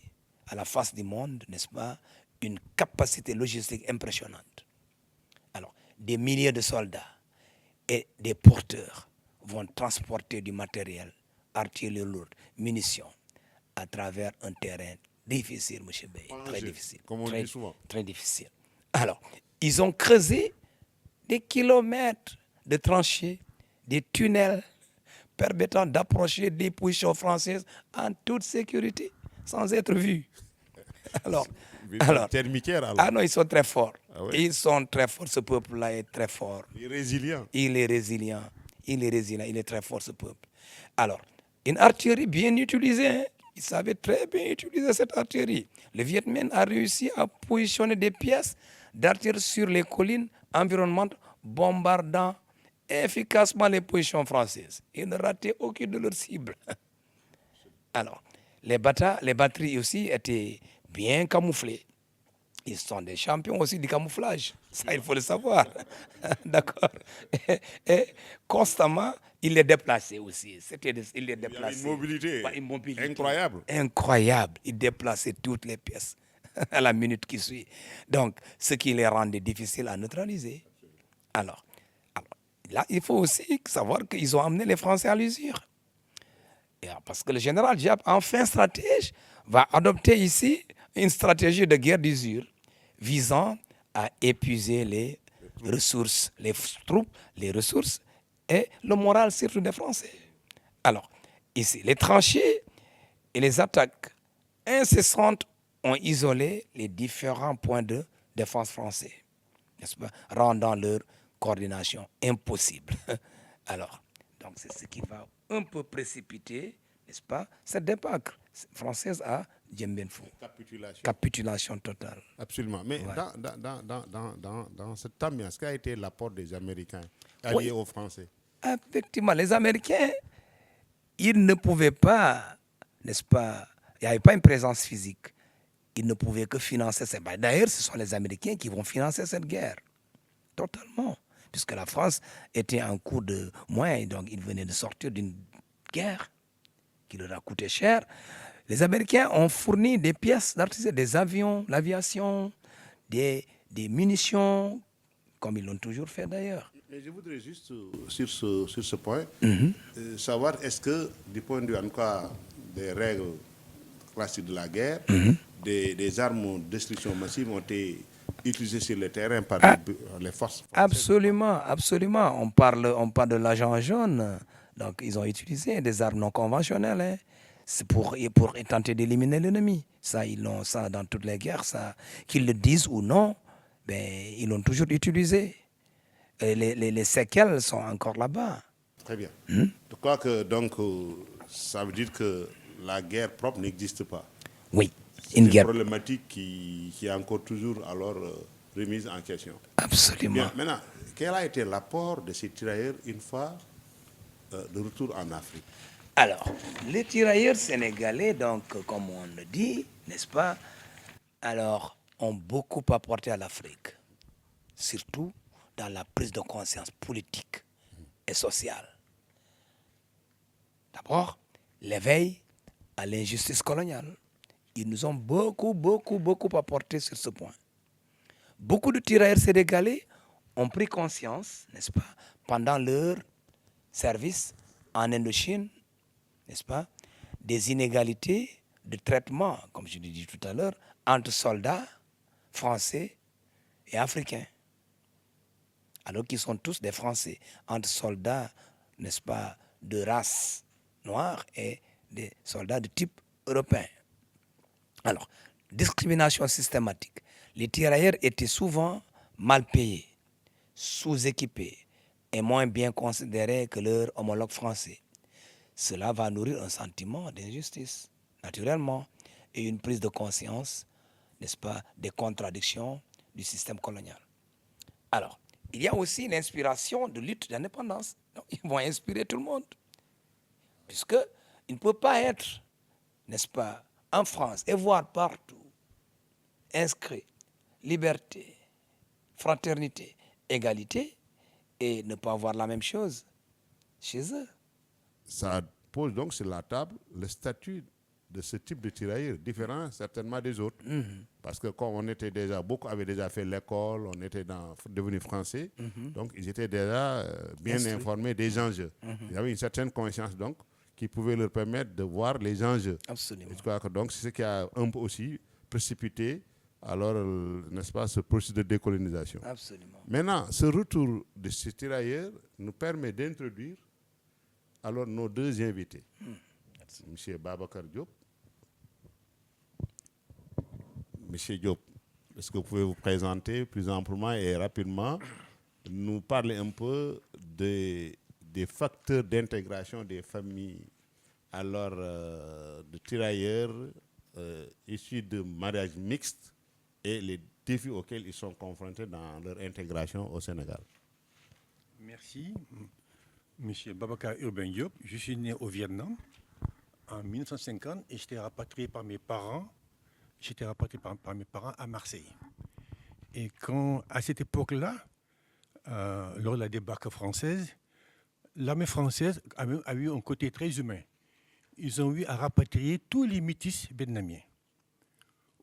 à la face du monde, n'est-ce pas, une capacité logistique impressionnante. Alors, des milliers de soldats et des porteurs vont transporter du matériel, artillerie lourde, munitions, à travers un terrain difficile, M. Bey, très difficile. Comme on dit souvent. Très difficile. Alors, ils ont creusé des kilomètres de tranchées, des tunnels permettant d'approcher des positions françaises en toute sécurité, sans être vus. Alors, Thermiquaire, alors. ah non, ils sont très forts. Ah ouais? Ils sont très forts. Ce peuple-là est très fort. Il est résilient. Il est résilient. Il est résilient. Il est très fort, ce peuple. Alors, une artillerie bien utilisée. Hein? Ils savaient très bien utiliser cette artillerie. Le Viet Minh a réussi à positionner des pièces d'artillerie sur les collines environnantes, bombardant efficacement les positions françaises. Ils ne rataient aucune de leurs cibles. Alors, les batteries aussi étaient bien camouflées. Ils sont des champions aussi du camouflage. Ça, il faut le savoir. D'accord. Et constamment, ils les déplaçaient aussi. Ils les déplaçaient. Une mobilité incroyable. Incroyable. Ils déplaçaient toutes les pièces à la minute qui suit. Donc, ce qui les rendait difficiles à neutraliser. Alors, là, il faut aussi savoir qu'ils ont amené les Français à l'usure. Parce que le général Giap, en fin stratège, va adopter ici une stratégie de guerre d'usure visant à épuiser les ressources, les troupes, les ressources et le moral surtout des Français. Alors, ici, les tranchées et les attaques incessantes ont isolé les différents points de défense français, n'est-ce pas, rendant leur coordination impossible. Alors, donc c'est ce qui va un peu précipiter, n'est-ce pas, cette débâcle française à Dien Bien Phu. Capitulation totale. Absolument. Mais ouais. Dans cette ambiance, quel a été l'apport des Américains alliés aux Français? Effectivement, les Américains, ils ne pouvaient pas, n'est-ce pas, il n'y avait pas une présence physique. Ils ne pouvaient que financer cette guerre. D'ailleurs, ce sont les Américains qui vont financer cette guerre. Totalement. Puisque la France était en cours de moyens, donc ils venaient de sortir d'une guerre qui leur a coûté cher. Les Américains ont fourni des pièces d'artillerie, des avions, l'aviation, des munitions, comme ils l'ont toujours fait d'ailleurs. Mais je voudrais juste, sur ce point, savoir est-ce que, du point de vue en tout cas des règles classiques de la guerre, des armes de destruction massive ont été utilisées sur le terrain par les forces françaises? Absolument, absolument. On parle de l'agent jaune. Donc, ils ont utilisé des armes non conventionnelles. Hein. C'est pour tenter d'éliminer l'ennemi. Ça, ils l'ont ça dans toutes les guerres. Ça, qu'ils le disent ou non, ben, ils l'ont toujours utilisé. Et les séquelles sont encore là-bas. Très bien. Je crois que donc, ça veut dire que la guerre propre n'existe pas. Oui. C'est une problématique qui est encore toujours alors remise en question. Absolument. Bien, maintenant, quel a été l'apport de ces tirailleurs une fois de retour en Afrique? Alors, les tirailleurs sénégalais, donc, comme on le dit, n'est-ce pas, alors, ont beaucoup apporté à l'Afrique, surtout dans la prise de conscience politique et sociale. D'abord, l'éveil à l'injustice coloniale. Ils nous ont beaucoup apporté sur ce point. Beaucoup de tirailleurs sénégalais ont pris conscience, n'est-ce pas, pendant leur service en Indochine, n'est-ce pas, des inégalités de traitement, comme je l'ai dit tout à l'heure, entre soldats français et africains. Alors qu'ils sont tous des Français, entre soldats, n'est-ce pas, de race noire et des soldats de type européen. Alors, discrimination systématique. Les tirailleurs étaient souvent mal payés, sous-équipés et moins bien considérés que leurs homologues français. cela va nourrir un sentiment d'injustice, naturellement, et une prise de conscience, n'est-ce pas, des contradictions du système colonial. Alors, il y a aussi une inspiration de lutte d'indépendance. Ils vont inspirer tout le monde. Puisqu'il ne peut pas être, n'est-ce pas, en France et voir partout inscrit liberté, fraternité, égalité et ne pas voir la même chose chez eux. Ça pose donc sur la table le statut de ce type de tirailleurs, différent certainement des autres. Parce que comme on était déjà, beaucoup avaient déjà fait l'école, on était devenus français, donc ils étaient déjà bien informés des enjeux. Il y avait une certaine conscience donc qui pouvait leur permettre de voir les enjeux. Absolument. Je crois que donc c'est ce qui a un peu aussi précipité alors, n'est-ce pas, ce processus de décolonisation. Absolument. Maintenant, ce retour de ces tirailleurs nous permet d'introduire alors nos deux invités. Monsieur Babacar Diop. Monsieur Diop, est-ce que vous pouvez vous présenter plus amplement et rapidement, nous parler un peu des facteurs d'intégration des familles alors de tirailleurs issus de mariages mixtes et les défis auxquels ils sont confrontés dans leur intégration au Sénégal? Merci. Monsieur Babacar Urbain Diop, je suis né au Vietnam en 1950 et j'étais rapatrié par mes parents. J'étais rapatrié par mes parents à Marseille. Et à cette époque-là, lors de la débarque française, l'armée française a eu un côté très humain. Ils ont eu à rapatrier tous les métis vietnamiens,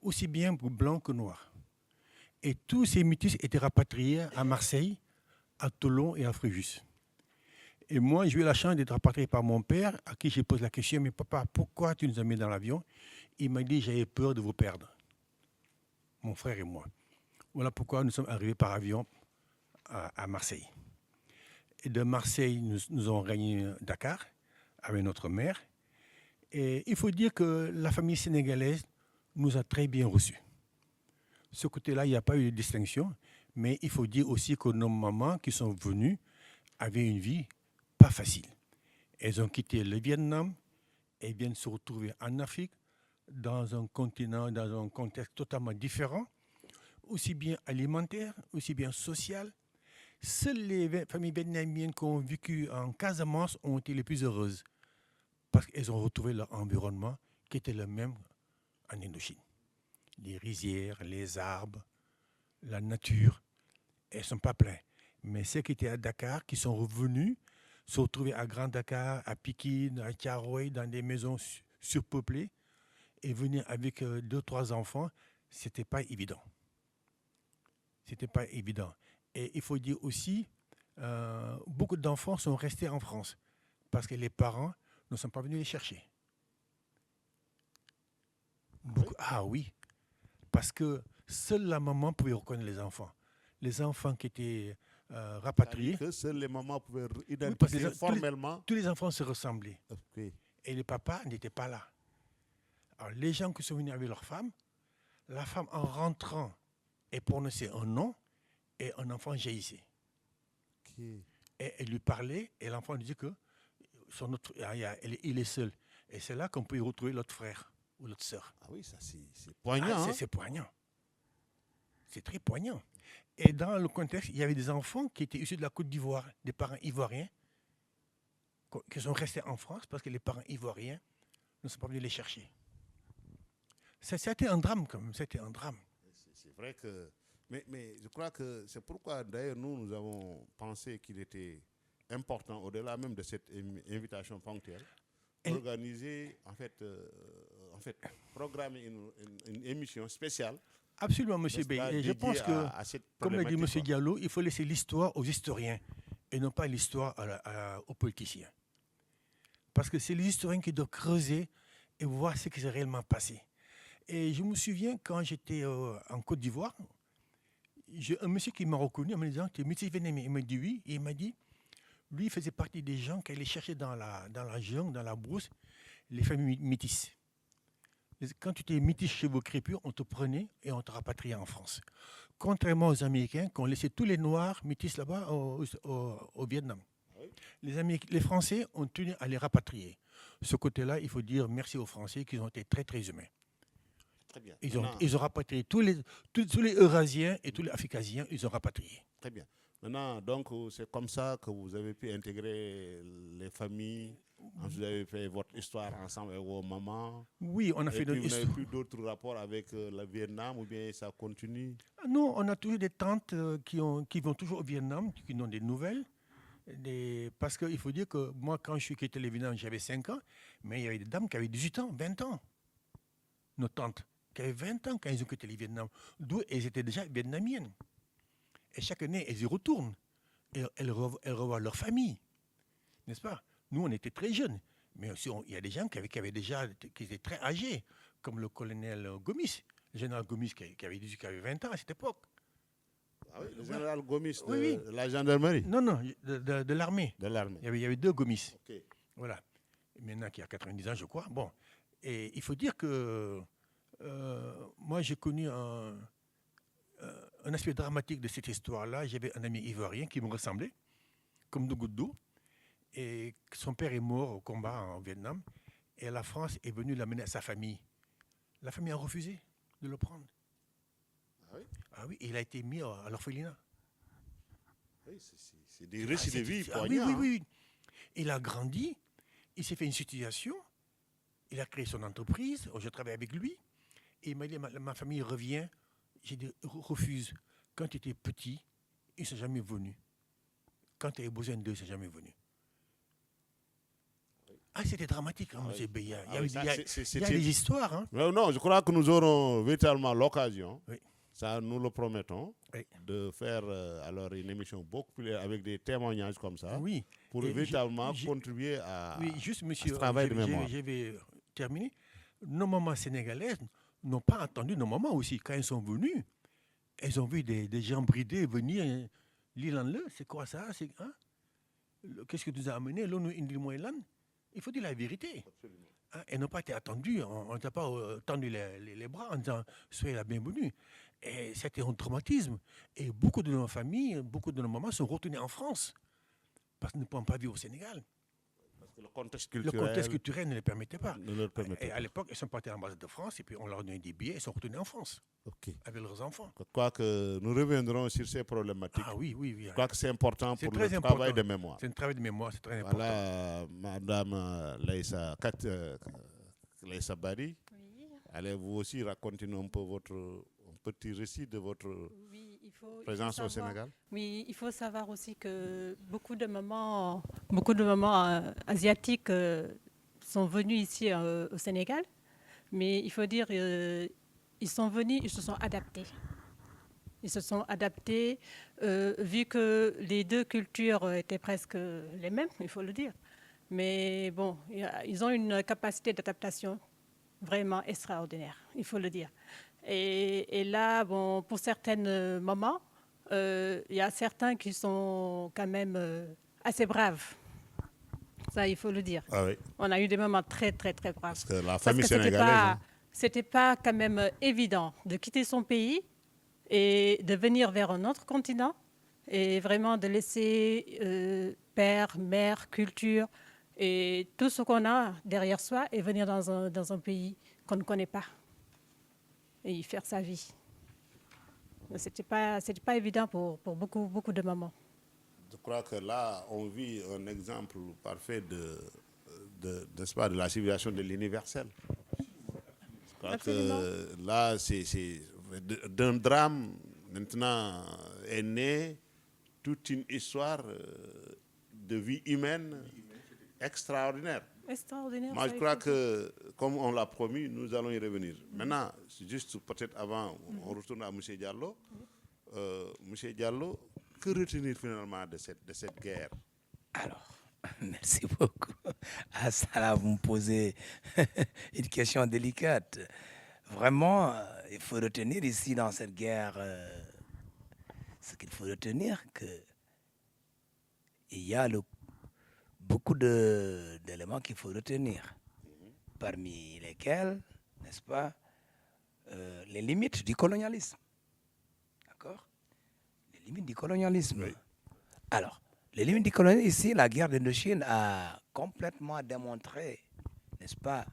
aussi bien blancs que noirs. Et tous ces métis étaient rapatriés à Marseille, à Toulon et à Fréjus. Et moi, j'ai eu la chance d'être rapatrié par mon père, à qui j'ai posé la question, mais papa, pourquoi tu nous as mis dans l'avion? Il m'a dit, j'avais peur de vous perdre, mon frère et moi. Voilà pourquoi nous sommes arrivés par avion à Marseille. Et de Marseille, nous avons gagné Dakar avec notre mère. Et il faut dire que la famille sénégalaise nous a très bien reçus. Ce côté-là, il n'y a pas eu de distinction, mais il faut dire aussi que nos mamans qui sont venues avaient une vie pas facile. Elles ont quitté le Vietnam et viennent se retrouver en Afrique, dans un continent, dans un contexte totalement différent, aussi bien alimentaire, aussi bien social. Seules les familles vietnamiennes qui ont vécu en Casamance ont été les plus heureuses parce qu'elles ont retrouvé leur environnement qui était le même en Indochine. Les rizières, les arbres, la nature, elles ne sont pas pleines. Mais ceux qui étaient à Dakar, qui sont revenus, se retrouver à Grand Dakar, à Pikine, à Thiaroye, dans des maisons surpeuplées, et venir avec 2-3 enfants, ce n'était pas évident. C'était pas évident. Et il faut dire aussi, beaucoup d'enfants sont restés en France parce que les parents ne sont pas venus les chercher. Ah oui, parce que seule la maman pouvait reconnaître les enfants. Les enfants qui étaient rapatriés. Que seules les mamans pouvaient identifier formellement. Tous les enfants se ressemblaient. Okay. Et les papas n'étaient pas là. Alors les gens qui sont venus avec leur femme, la femme en rentrant et prononçait un nom et un enfant jaillissait. Okay. Et elle lui parlait et l'enfant lui dit que il est seul. Et c'est là qu'on peut y retrouver l'autre frère ou l'autre sœur. Ah oui, ça c'est poignant. C'est poignant. C'est très poignant. Et dans le contexte, il y avait des enfants qui étaient issus de la Côte d'Ivoire, des parents ivoiriens, qui sont restés en France parce que les parents ivoiriens ne sont pas venus les chercher. C'était un drame quand même, c'était un drame. C'est vrai que... Mais je crois que c'est pourquoi d'ailleurs nous avons pensé qu'il était important, au-delà même de cette invitation ponctuelle, organiser, en fait, programmer une émission spéciale. Absolument, M. Bey. Et je pense que, comme l'a dit M. Diallo, il faut laisser l'histoire aux historiens et non pas l'histoire aux politiciens. Parce que c'est les historiens qui doivent creuser et voir ce qui s'est réellement passé. Et je me souviens, quand j'étais en Côte d'Ivoire, un monsieur qui m'a reconnu en me disant, tu es métis vietnamien. Il m'a dit oui. Et il m'a dit, lui, il faisait partie des gens qui allaient chercher dans la jungle, dans la brousse, les familles métisses. Quand tu étais métis chez vos crépus, on te prenait et on te rapatriait en France. Contrairement aux Américains qui ont laissé tous les Noirs métis là-bas au Vietnam. Oui. Les Français ont tenu à les rapatrier. Ce côté-là, il faut dire merci aux Français qui ont été très, très humains. Très bien. Ils ont rapatrié tous les Eurasiens et tous les Africasiens, ils ont rapatrié. Très bien. Maintenant, donc, c'est comme ça que vous avez pu intégrer les familles. Vous avez fait votre histoire ensemble avec vos mamans. Oui, on a fait notre notre histoire. histoire. Vous n'avez plus d'autres rapports avec le Vietnam ou bien ça continue? Non, on a toujours des tantes qui vont toujours au Vietnam, qui ont des nouvelles. Parce qu'il faut dire que moi, quand je suis quitté le Vietnam, j'avais 5 ans, mais il y avait des dames qui avaient 18 ans, 20 ans. Nos tantes, qui avaient 20 ans quand ils ont quitté le Vietnam. D'où elles étaient déjà vietnamiennes. Et chaque année, elles y retournent. Et elles revoient leur famille. N'est-ce pas? Nous, on était très jeunes. Mais aussi, il y a des gens qui étaient très âgés, comme le colonel Gomis, le général Gomis qui avait 20 ans à cette époque. Ah oui, le général Gomis de Oui. la gendarmerie? Non, de l'armée. De l'armée. Il y avait 2 Gomis. Ok. Voilà. Et maintenant, qui a 90 ans, je crois. Bon. Et il faut dire que moi, j'ai connu un aspect dramatique de cette histoire-là. J'avais un ami ivoirien qui me ressemblait, comme de gouttes d'eau. Et son père est mort au combat en Vietnam. Et la France est venue l'amener à sa famille. La famille a refusé de le prendre. Ah oui? Ah oui, il a été mis à l'orphelinat. Oui, c'est des récits de vie Oui, poignants. oui. Il a grandi, il s'est fait une situation, il a créé son entreprise, je travaille avec lui, et il m'a dit, ma famille revient, j'ai dit, refuse. Quand tu étais petit, ils ne sont jamais venus. Quand tu avais besoin d'eux, ils ne sont jamais venus. Ah, c'était dramatique, hein, monsieur Beya. Il y a des histoires. Hein. Non, je crois que nous aurons véritablement l'occasion, Oui. ça nous le promettons, Oui. de faire alors une émission beaucoup plus avec des témoignages comme ça, Oui. pour Et véritablement contribuer à, oui, juste, monsieur, ce travail de mémoire. je vais terminer. Nos mamans sénégalaises n'ont pas attendu nos mamans aussi. Quand elles sont venues, elles ont vu des gens bridés venir. L'île c'est quoi ça? Hein? Qu'est-ce que tu nous as amené? L'eau nous il faut dire la vérité. Hein? Elles n'ont pas été attendues. On ne t'a pas tendu les bras en disant soyez la bienvenue. Et c'était un traumatisme. Et beaucoup de nos familles, beaucoup de nos mamans sont retournées en France parce qu'elles ne pouvaient pas vivre au Sénégal. Parce que le contexte culturel ne les permettait pas. Ne leur permettait Et pas. à l'époque, ils sont partis à l'ambassade de France et puis on leur a donné des billets et ils sont retournés en France Ok. avec leurs enfants. Quoique nous reviendrons sur ces problématiques. Ah oui. Je crois que c'est important C'est pour très le important. travail de mémoire. C'est un travail de mémoire, c'est très important. Voilà, Madame Laïssa Bari. Oui. Allez vous aussi raconter-nous un peu un petit récit de votre Oui, il faut présence au savoir, Sénégal. Oui, il faut savoir aussi que beaucoup de mamans asiatiques sont venus ici au Sénégal, mais il faut dire ils sont venus, ils se sont adaptés. Ils se sont adaptés vu que les 2 cultures étaient presque les mêmes, il faut le dire. Mais bon, ils ont une capacité d'adaptation vraiment extraordinaire, il faut le dire. Et là, bon, pour certaines mamans, il y a certains qui sont quand même assez braves. Ça, il faut le dire. Ah oui. On a eu des moments très, très, très braves. Parce que la famille sénégalaise. C'était pas quand même évident de quitter son pays et de venir vers un autre continent et vraiment de laisser père, mère, culture et tout ce qu'on a derrière soi et venir dans un pays qu'on ne connaît pas et y faire sa vie. C'était pas évident pour beaucoup de mamans. Je crois que là, on vit un exemple parfait n'est-ce pas, de la civilisation de l'universel. Je crois Absolument. que là, c'est d'un drame, maintenant, est née toute une histoire de vie humaine extraordinaire. Extraordinaire. Moi, ça, je il crois faut que, comme on l'a promis, nous allons y revenir. Maintenant, juste peut-être avant, on retourne à M. Diallo. M. Diallo, que retenir finalement de cette guerre? Alors, merci beaucoup. Ah, ça là, vous me posez une question délicate. Vraiment, il faut retenir ici dans cette guerre, ce qu'il faut retenir, qu'il y a beaucoup d'éléments qu'il faut retenir, parmi lesquels, n'est-ce pas, les limites du colonialisme. D'accord? Les limites du colonialisme. Oui. Alors, Les limites du colonialisme, ici, la guerre d'Indochine a complètement démontré, n'est-ce pas,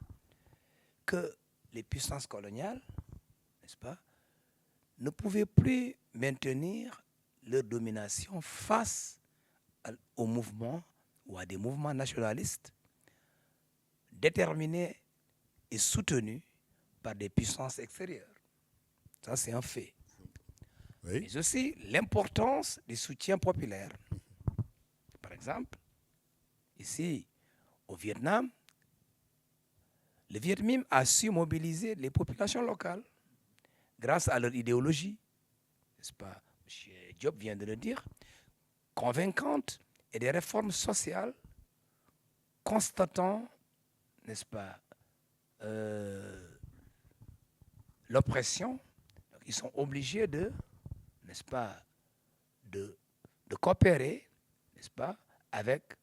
que les puissances coloniales, n'est-ce pas, ne pouvaient plus maintenir leur domination face aux mouvements ou à des mouvements nationalistes déterminés et soutenus par des puissances extérieures. Ça, c'est un fait. Oui. Mais aussi l'importance du soutien populaire. Par exemple, ici, au Vietnam, le Viet Minh a su mobiliser les populations locales grâce à leur idéologie, n'est-ce pas? M. Diop vient de le dire, convaincante, et des réformes sociales constatant, n'est-ce pas, l'oppression. Ils sont obligés de, n'est-ce pas, de coopérer, n'est-ce pas, avec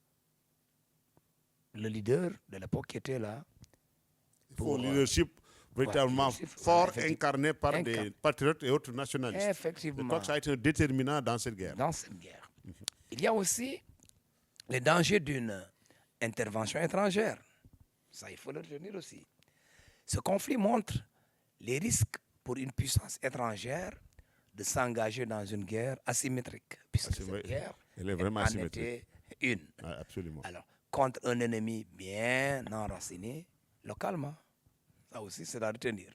le leader de l'époque qui était là. Il faut un leadership véritablement fort, incarné par des patriotes et autres nationalistes. Effectivement. Je crois que ça a été déterminant dans cette guerre. Dans cette guerre. Il y a aussi les dangers d'une intervention étrangère. Ça, il faut le retenir aussi. Ce conflit montre les risques pour une puissance étrangère de s'engager dans une guerre asymétrique, puisque cette guerre elle est vraiment asymétrique. était une. Ouais, absolument. Alors, contre un ennemi bien enraciné localement. Ça aussi, c'est à retenir.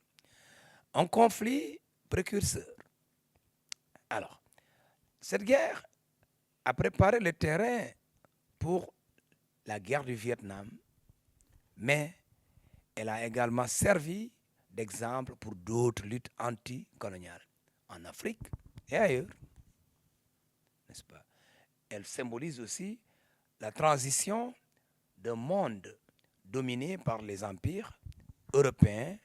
Un conflit précurseur. Alors, cette guerre a préparé le terrain pour la guerre du Vietnam, mais elle a également servi d'exemple pour d'autres luttes anticoloniales en Afrique et ailleurs. N'est-ce pas? Elle symbolise aussi la transition d'un monde dominé par les empires européens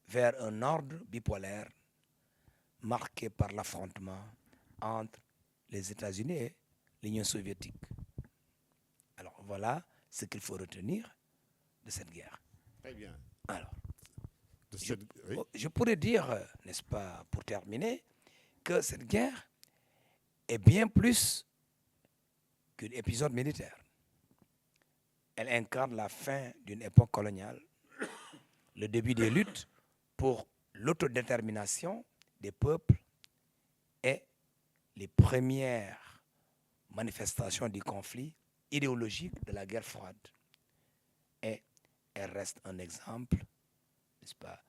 vers un ordre bipolaire marqué par l'affrontement entre les États-Unis et l'Union soviétique. Alors voilà ce qu'il faut retenir de cette guerre. Très bien. Alors, Oui. je pourrais dire, n'est-ce pas, pour terminer, que cette guerre est bien plus qu'un épisode militaire. Elle incarne la fin d'une époque coloniale, le début des luttes pour l'autodétermination des peuples et les premières manifestations du conflit idéologique de la guerre froide. Et elle reste un exemple, n'est-ce pas,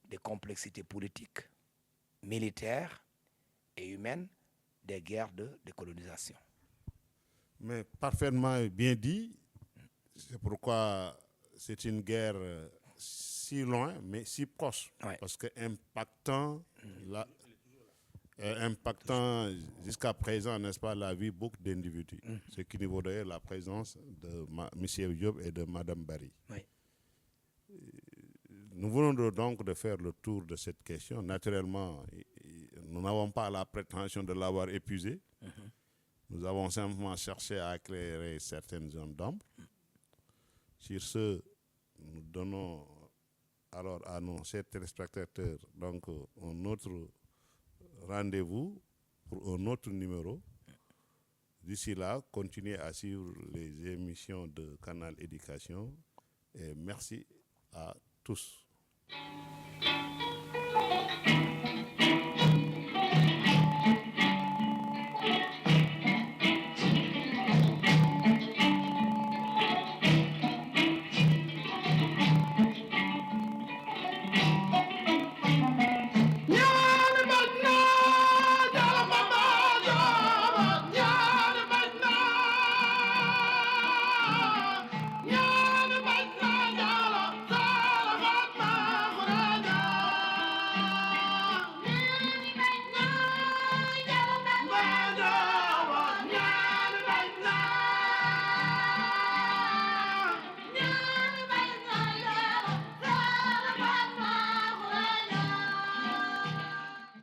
des complexités politiques, militaires et humaines des guerres de décolonisation. Mais parfaitement bien dit. C'est pourquoi c'est une guerre si loin, mais si proche. Ouais. Parce que impactant jusqu'à présent, n'est-ce pas, la vie beaucoup d'individus. Ce qui nous vaut d'ailleurs la présence de M. Diop et de Mme Barry. Oui. Nous venons donc de faire le tour de cette question. Naturellement, nous n'avons pas la prétention de l'avoir épuisée. Nous avons simplement cherché à éclairer certaines zones d'ombre. Sur ce, nous donnons alors à nos chers téléspectateurs donc un autre rendez-vous pour un autre numéro. D'ici là, continuez à suivre les émissions de Canal Éducation et merci à tous.